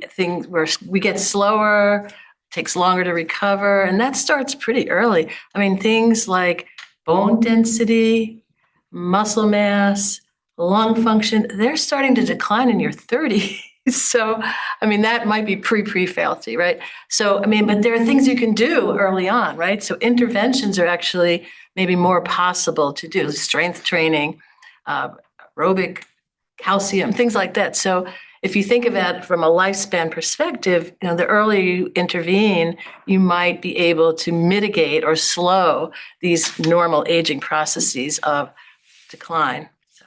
get slower, takes longer to recover, and that starts pretty early. I mean, things like bone density, muscle mass, lung function, they're starting to decline in your 30s. So, I mean, that might be pre-frailty, right? So, I mean, but there are things you can do early on, right? So interventions are actually maybe more possible to do, strength training, aerobic, calcium, things like that. So if you think of that from a lifespan perspective, the earlier you intervene, you might be able to mitigate or slow these normal aging processes of decline. So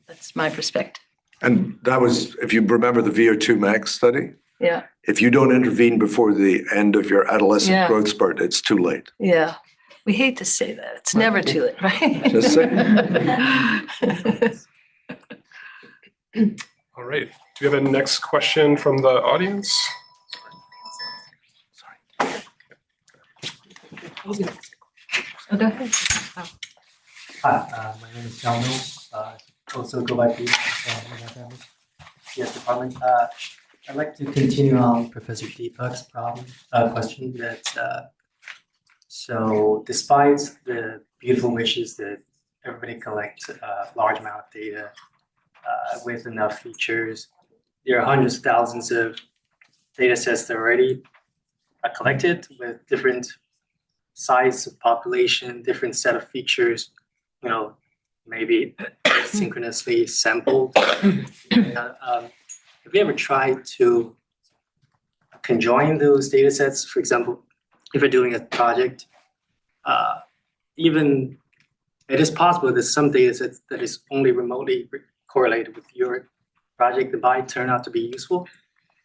that's my perspective. And that was, if you remember the VO2 max study, Yeah. if you don't intervene before the end of your adolescent growth spurt, it's too late. Yeah. We hate to say that. It's never too late, right? Just saying. All right. Do we have a next question from the audience? Oh, go ahead. Hi, my name is John Mills. Also go by Pete from my family. Yes, department. I'd like to continue on Professor Deepak's question that so despite the beautiful wishes that everybody collect a large amount of data with enough features, there are hundreds of thousands of data sets that already are collected with different size of population, different set of features, maybe synchronously sampled. Have you ever tried to conjoin those data sets? For example, if you're doing a project, even it is possible that some data sets that is only remotely correlated with your project that might turn out to be useful,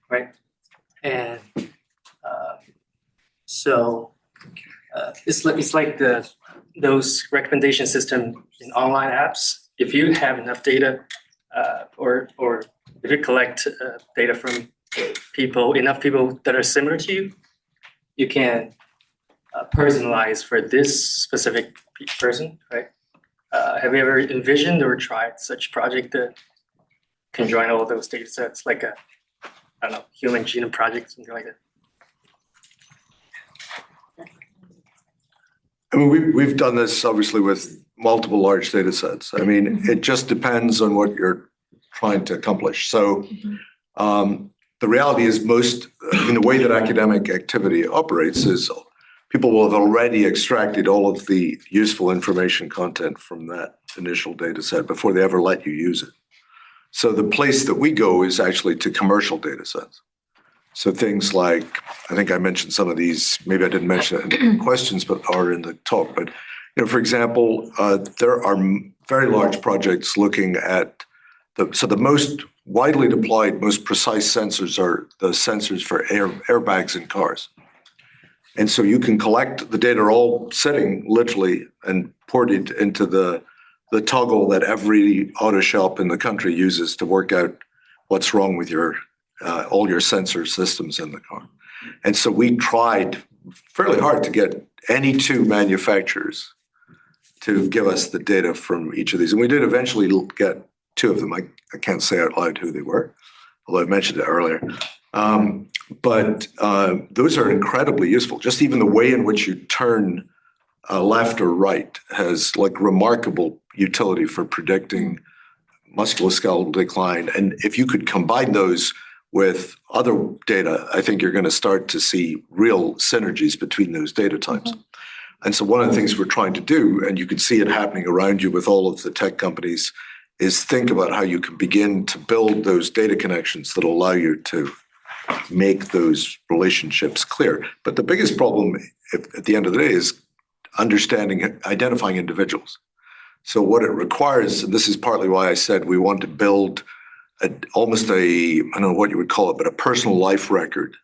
right? And so it's like those recommendation system in online apps. If you have enough data, or if you collect data from enough people that are similar to you, you can personalize for this specific person, right? Have you ever envisioned or tried such project that can join all those data sets, like a, I don't know, human genome project, something like that? I mean, we've done this obviously with multiple large data sets. I mean, it just depends on what you're trying to accomplish. So the reality is the way that academic activity operates is people will have already extracted all of the useful information content from that initial data set before they ever let you use it. So the place that we go is actually to commercial data sets. So things like, I think I mentioned some of these, maybe I didn't mention it in the questions, but are in the talk. But, for example, there are very large projects looking at the most widely deployed, most precise sensors are the sensors for airbags in cars. And so you can collect the data all sitting literally and port it into the toggle that every auto shop in the country uses to work out what's wrong with all your sensor systems in the car. And so we tried fairly hard to get any two manufacturers to give us the data from each of these. And we did eventually get two of them. I can't say out loud who they were, although I mentioned it earlier. But those are incredibly useful. Just even the way in which you turn left or right has like remarkable utility for predicting musculoskeletal decline. And if you could combine those with other data, I think you're going to start to see real synergies between those data types. And so one of the things we're trying to do, and you can see it happening around you with all of the tech companies, is think about how you can begin to build those data connections that allow you to make those relationships clear. But the biggest problem at the end of the day is identifying individuals. So what it requires, and this is partly why I said we want to build almost I don't know what you would call it, but a personal life record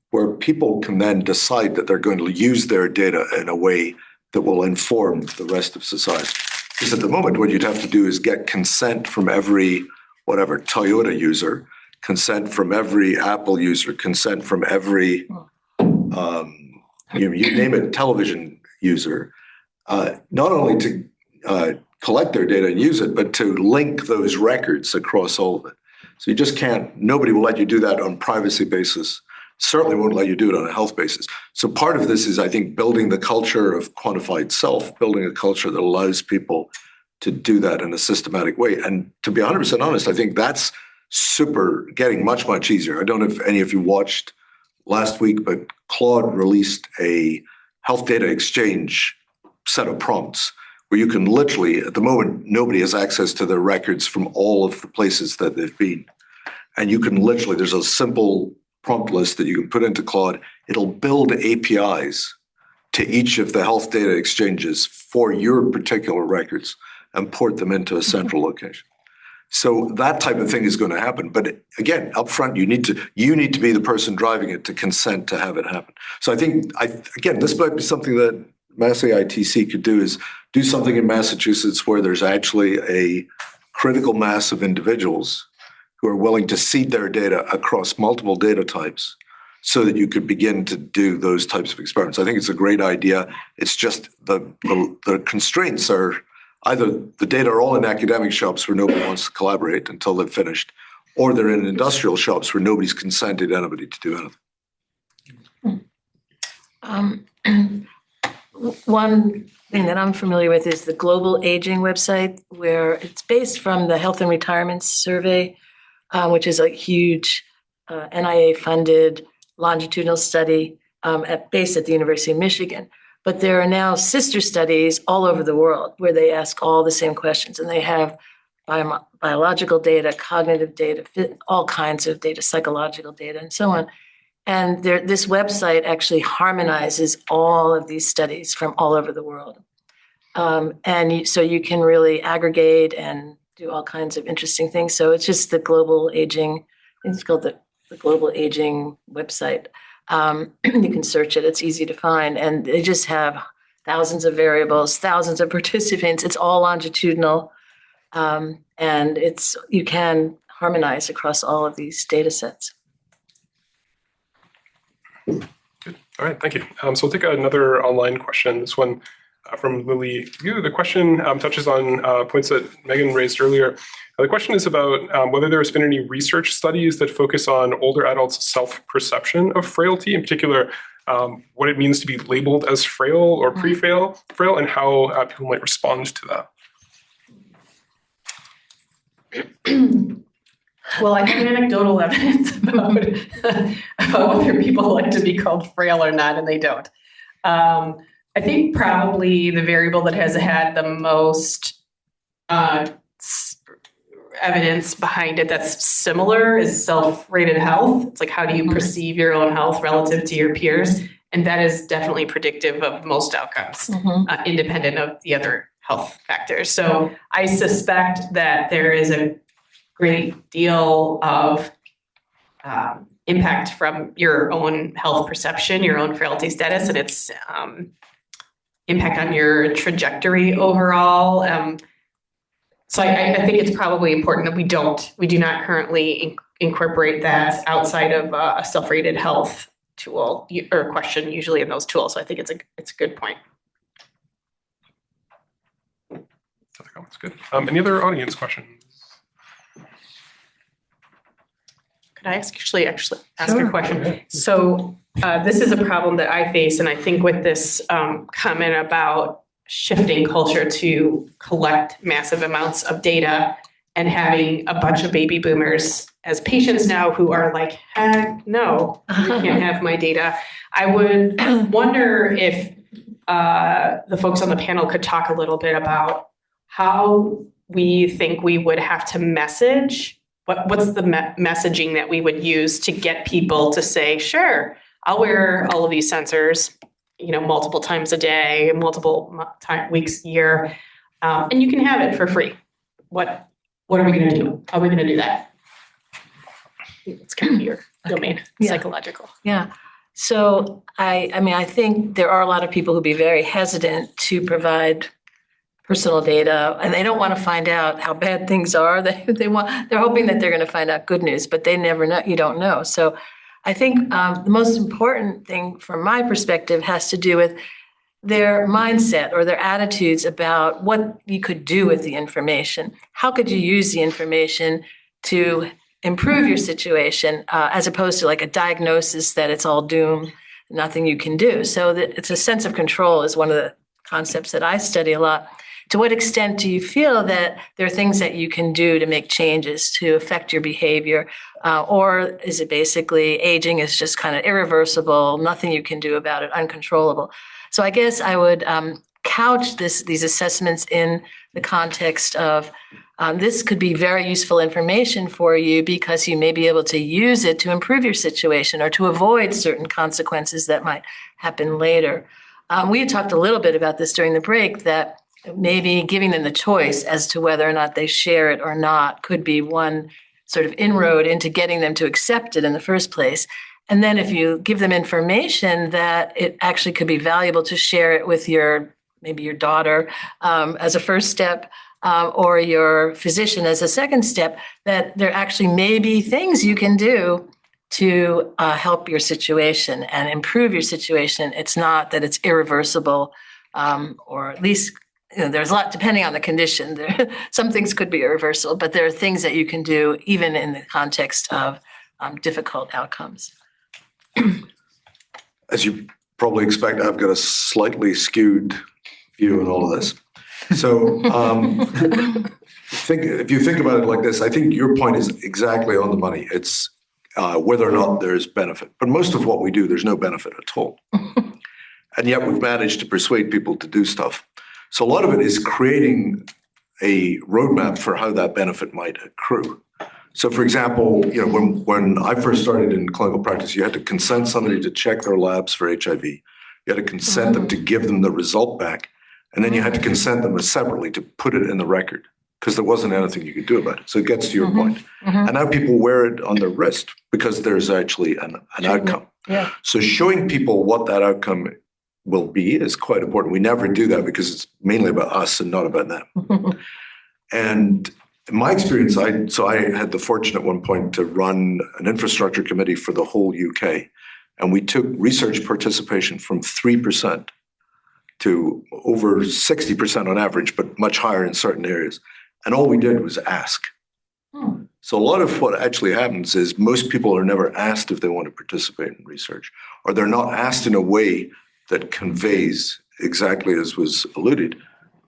where people can then decide that they're going to use their data in a way that will inform the rest of society. Because at the moment, what you'd have to do is get consent from every, Toyota user, consent from every Apple user, consent from every, you name it, television user, not only to collect their data and use it, but to link those records across all of it. So you just can't, nobody will let you do that on privacy basis. Certainly won't let you do it on a health basis. So part of this is, I think, building the culture of quantified self, building a culture that allows people to do that in a systematic way. And to be 100% honest, I think that's getting much, much easier. I don't know if any of you watched last week, but Claude released a health data exchange set of prompts where you can literally, at the moment, nobody has access to their records from all of the places that they've been. And you can literally, there's a simple prompt list that you can put into Claude. It'll build APIs to each of the health data exchanges for your particular records and port them into a central location. So that type of thing is going to happen. But again, upfront, you need to be the person driving it to consent to have it happen. So I think, again, this might be something that Mass AITC could do, is do something in Massachusetts where there's actually a critical mass of individuals who are willing to seed their data across multiple data types so that you could begin to do those types of experiments. I think it's a great idea. It's just the constraints are either the data are all in academic shops where nobody wants to collaborate until they've finished, or they're in industrial shops where nobody's consented anybody to do anything. One thing that I'm familiar with is the Global Aging website, where it's based from the Health and Retirement Survey, which is a huge NIA-funded longitudinal study based at the University of Michigan. But there are now sister studies all over the world where they ask all the same questions, and they have biological data, cognitive data, all kinds of data, psychological data, and so on. And this website actually harmonizes all of these studies from all over the world. So you can really aggregate and do all kinds of interesting things. So it's just the Global Aging, I think it's called the Global Aging website. You can search it, it's easy to find. And they just have thousands of variables, thousands of participants. It's all longitudinal. And you can harmonize across all of these data sets. Good. All right, thank you. So we'll take another online question. This one from Lily Yu. The question touches on points that Megan raised earlier. The question is about whether there has been any research studies that focus on older adults' self-perception of frailty, in particular, what it means to be labeled as frail or pre-frail, and how people might respond to that. Well, I have anecdotal evidence about whether people like to be called frail or not, and they don't. I think probably the variable that has had the most evidence behind it that's similar is self-rated health. It's like, how do you perceive your own health relative to your peers? And that is definitely predictive of most outcomes, independent of the other health factors. So I suspect that there is a great deal of impact from your own health perception, your own frailty status, and its impact on your trajectory overall. So I think it's probably important that we do not currently incorporate that outside of a self-rated health tool or question usually in those tools. So I think it's a good point. That's good. Any other audience questions? Could I actually ask Sure. a question? So this is a problem that I face, and I think with this comment about shifting culture to collect massive amounts of data and having a bunch of baby boomers as patients now who are like, heck no, you can't have my data. I would wonder if the folks on the panel could talk a little bit about how we think we would have to message. What's the messaging that we would use to get people to say, sure, I'll wear all of these sensors, multiple times a day, multiple weeks a year, and you can have it for free. What are we going to do? How are we going to do that? It's kind of your domain, psychological. Yeah. So I think there are a lot of people who'd be very hesitant to provide personal data, and they don't want to find out how bad things are. They're hoping that they're going to find out good news, but they never know. You don't know. So I think the most important thing from my perspective has to do with their mindset or their attitudes about what you could do with the information. How could you use the information to improve your situation, as opposed to like a diagnosis that it's all doom, nothing you can do. So it's a sense of control is one of the concepts that I study a lot. To what extent do you feel that there are things that you can do to make changes to affect your behavior? Or is it basically aging is just kind of irreversible, nothing you can do about it, uncontrollable? So I guess I would couch these assessments in the context of this could be very useful information for you because you may be able to use it to improve your situation or to avoid certain consequences that might happen later. We had talked a little bit about this during the break, that maybe giving them the choice as to whether or not they share it or not could be one sort of inroad into getting them to accept it in the first place. And then if you give them information that it actually could be valuable to share it with maybe your daughter as a first step, or your physician as a second step, that there actually may be things you can do to help your situation and improve your situation. It's not that it's irreversible, or at least there's a lot, depending on the condition. Some things could be irreversible, but there are things that you can do even in the context of difficult outcomes. As you probably expect, I've got a slightly skewed view on all of this. So if you think about it like this, I think your point is exactly on the money. It's whether or not there's benefit. But most of what we do, there's no benefit at all. And yet we've managed to persuade people to do stuff. So a lot of it is creating a roadmap for how that benefit might accrue. So for example, when I first started in clinical practice, you had to consent somebody to check their labs for HIV. You had to consent them to give them the result back. And then you had to consent them separately to put it in the record because there wasn't anything you could do about it. So it gets to your point. And now people wear it on their wrist because there's actually an outcome. Yeah. So showing people what that outcome will be is quite important. We never do that because it's mainly about us and not about them. And in my experience, I had the fortune at one point to run an infrastructure committee for the whole UK. And we took research participation from 3% to over 60% on average, but much higher in certain areas. And all we did was ask. So a lot of what actually happens is most people are never asked if they want to participate in research, or they're not asked in a way that conveys exactly as was alluded,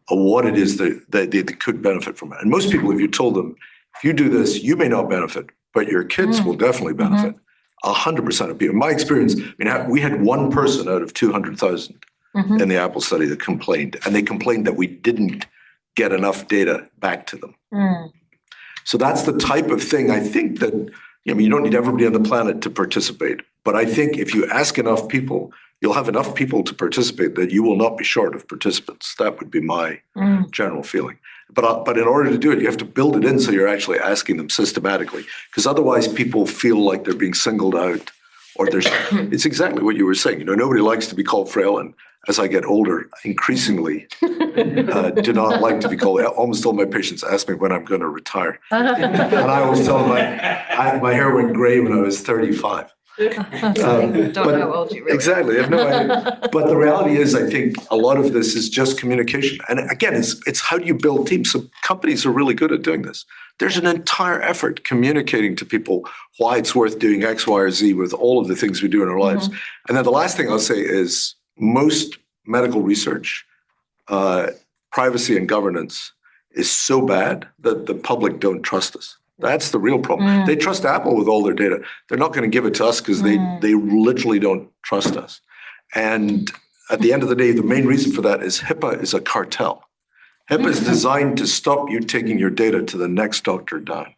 what it is that they could benefit from it. And most people, if you told them, if you do this, you may not benefit, but your kids will definitely benefit. 100% of people. In my experience, we had one person out of 200,000 in the Apple study that complained, and they complained that we didn't get enough data back to them. So that's the type of thing I think that, I mean, you don't need everybody on the planet to participate. But I think if you ask enough people, you'll have enough people to participate that you will not be short of participants. That would be my general feeling. But in order to do it, you have to build it in so you're actually asking them systematically. Because otherwise people feel like they're being singled out, or there's, it's exactly what you were saying. You know, nobody likes to be called frail. And as I get older, increasingly do not like to be called. Almost all my patients ask me when I'm going to retire. And I always tell them my hair went gray when I was 35. Don't know how old you really are. Exactly. I have no idea. But the reality is, I think a lot of this is just communication. And again, it's how do you build teams? So companies are really good at doing this. There's an entire effort communicating to people why it's worth doing X, Y, or Z with all of the things we do in our lives. And then the last thing I'll say is most medical research, privacy and governance is so bad that the public don't trust us. That's the real problem. They trust Apple with all their data. They're not going to give it to us because they literally don't trust us. And at the end of the day, the main reason for that is HIPAA is a cartel. HIPAA is designed to stop you taking your data to the next doctor down.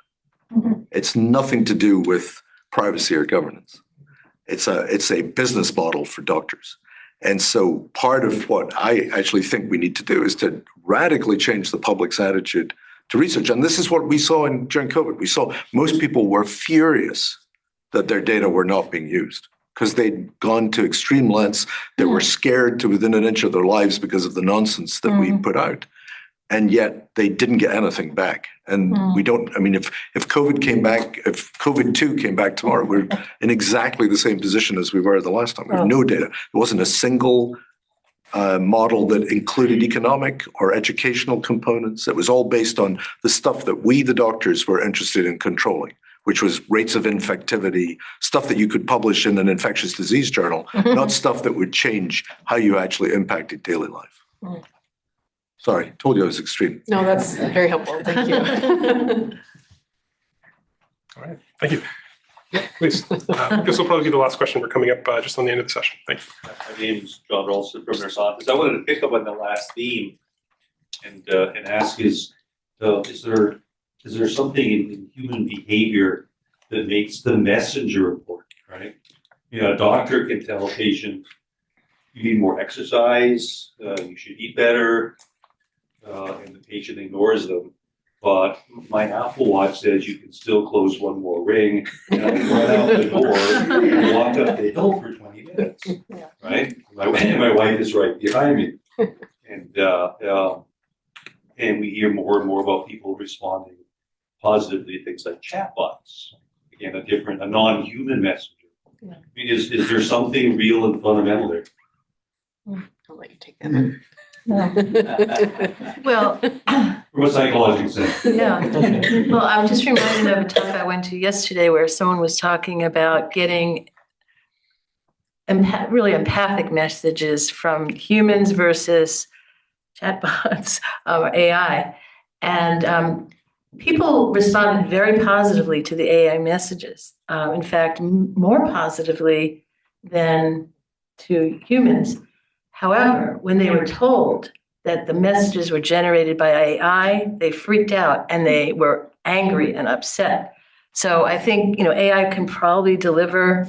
It's nothing to do with privacy or governance. It's a business model for doctors. And so part of what I actually think we need to do is to radically change the public's attitude to research. And this is what we saw during COVID. We saw most people were furious that their data were not being used because they'd gone to extreme lengths. They were scared to within an inch of their lives because of the nonsense that we put out. And yet they didn't get anything back. And we don't, I mean, if COVID came back, if COVID-2 came back tomorrow, we're in exactly the same position as we were the last time. We have no data. There wasn't a single model that included economic or educational components. It was all based on the stuff that we, the doctors, were interested in controlling, which was rates of infectivity, stuff that you could publish in an infectious disease journal, not stuff that would change how you actually impacted daily life. Sorry, told you I was extreme. No, that's very helpful. Thank you. All right, thank you. Yeah, please. This will probably be the last question. We're coming up just on the end of the session. Thank you. My name is John Ralston from Nurse Office. I wanted to pick up on the last theme and ask is there something in human behavior that makes the messenger important, right? You know, a doctor can tell a patient, you need more exercise, you should eat better, and the patient ignores them. But my Apple Watch says you can still close one more ring, and I can run out the door and walk up the hill for 20 minutes, right? My wife is right behind me, and we hear more and more about people responding positively to things like chatbots. Again, a non-human messenger. I mean, is there something real and fundamental there? I'll let you take that. Well, From a psychological sense. yeah. Well, I'm just reminded of a talk I went to yesterday where someone was talking about getting really empathic messages from humans versus chatbots or AI. And people responded very positively to the AI messages. In fact, more positively than to humans. However, when they were told that the messages were generated by AI, they freaked out and they were angry and upset. So I think, AI can probably deliver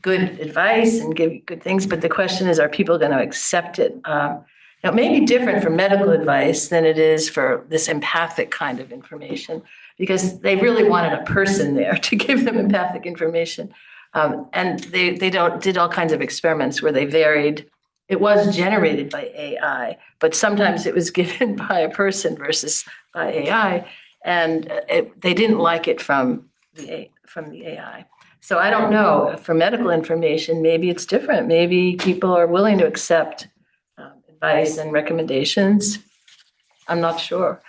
good advice and give good things, but the question is, are people going to accept it? Now, it may be different for medical advice than it is for this empathic kind of information, because they really wanted a person there to give them empathic information. And they did all kinds of experiments where they varied. It was generated by AI, but sometimes it was given by a person versus by AI, and they didn't like it from the AI. So I don't know. For medical information, maybe it's different. Maybe people are willing to accept advice and recommendations. I'm not sure.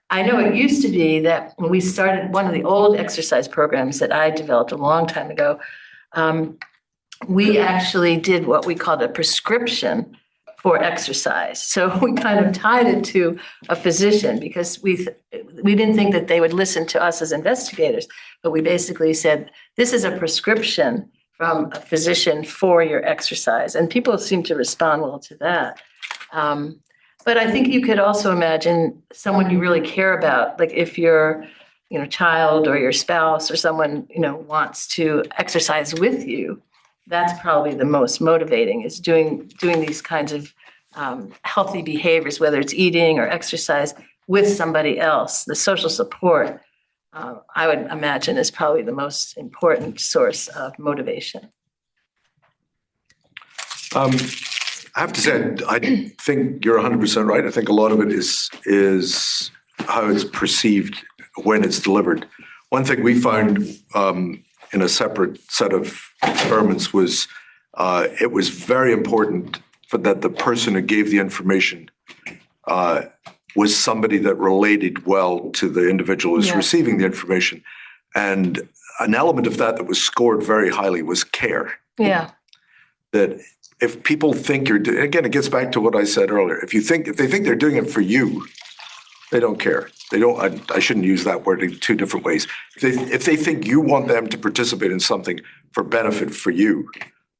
I know it used to be that when we started one of the old exercise programs that I developed a long time ago, we actually did what we called a prescription for exercise. So we kind of tied it to a physician because we didn't think that they would listen to us as investigators, but we basically said, this is a prescription from a physician for your exercise. And people seem to respond well to that. But I think you could also imagine someone you really care about, like if you're child or your spouse or someone, wants to exercise with you, that's probably the most motivating, is doing these kinds of healthy behaviors, whether it's eating or exercise with somebody else. The social support, I would imagine, is probably the most important source of motivation. I have to say, I think you're 100% right. I think a lot of it is how it's perceived when it's delivered. One thing we found in a separate set of experiments was it was very important that the person who gave the information was somebody that related well to the individual who's receiving the information. And an element of that was scored very highly was care. Yeah. That if people think you're doing, again, it gets back to what I said earlier. If they think they're doing it for you, they don't care. They don't. I shouldn't use that word in two different ways. If they think you want them to participate in something for benefit for you,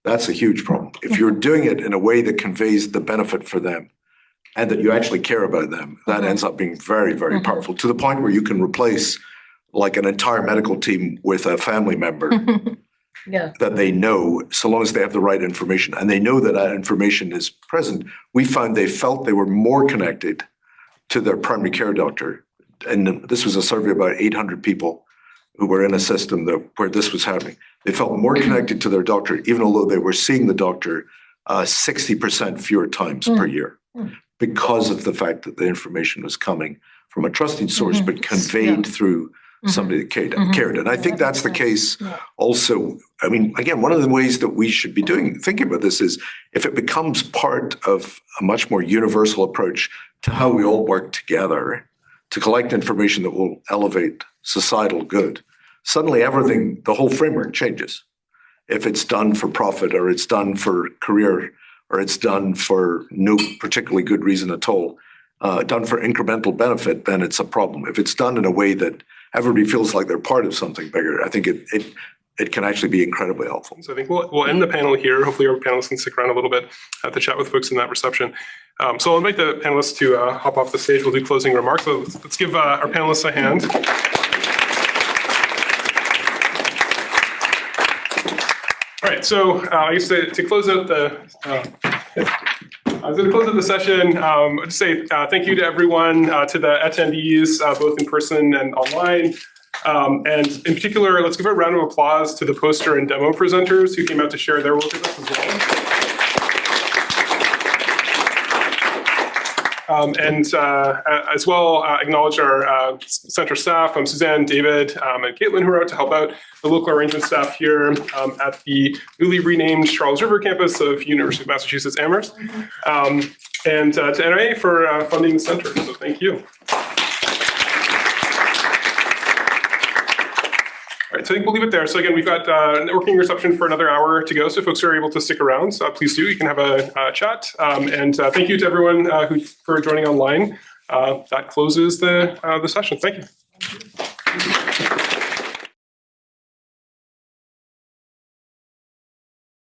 that's a huge problem. If you're doing it in a way that conveys the benefit for them, and that you actually care about them, that ends up being very, very powerful, to the point where you can replace like an entire medical team with a family member that they know, so long as they have the right information and they know that that information is present. We found they felt they were more connected to their primary care doctor. And this was a survey of about 800 people who were in a system where this was happening. They felt more connected to their doctor, even although they were seeing the doctor 60% fewer times per year, because of the fact that the information was coming from a trusted source, but conveyed through somebody that cared. And I think that's the case also. I mean, again, one of the ways that we should be thinking about this is if it becomes part of a much more universal approach to how we all work together to collect information that will elevate societal good, suddenly everything, the whole framework changes. If it's done for profit, or it's done for career, or it's done for no particularly good reason at all, done for incremental benefit, then it's a problem. If it's done in a way that everybody feels like they're part of something bigger, I think it can actually be incredibly helpful. So I think we'll end the panel here. Hopefully our panelists can stick around a little bit to chat with folks in that reception. So I'll invite the panelists to hop off the stage. We'll do closing remarks. So let's give our panelists a hand. All right, so I guess to close out the session, I'll just say thank you to everyone, to the attendees, both in person and online. And in particular, let's give a round of applause to the poster and demo presenters who came out to share their work with us as well. And as well, acknowledge our center staff, Suzanne, David, and Caitlin, who are out to help out the local arrangement staff here at the newly renamed Charles River campus of University of Massachusetts Amherst, and to NIA for funding the center. So thank you. All right, so I think we'll leave it there. So again, we've got a networking reception for another hour to go. So if folks are able to stick around, please do. You can have a chat. And thank you to everyone for joining online. That closes the session. Thank you.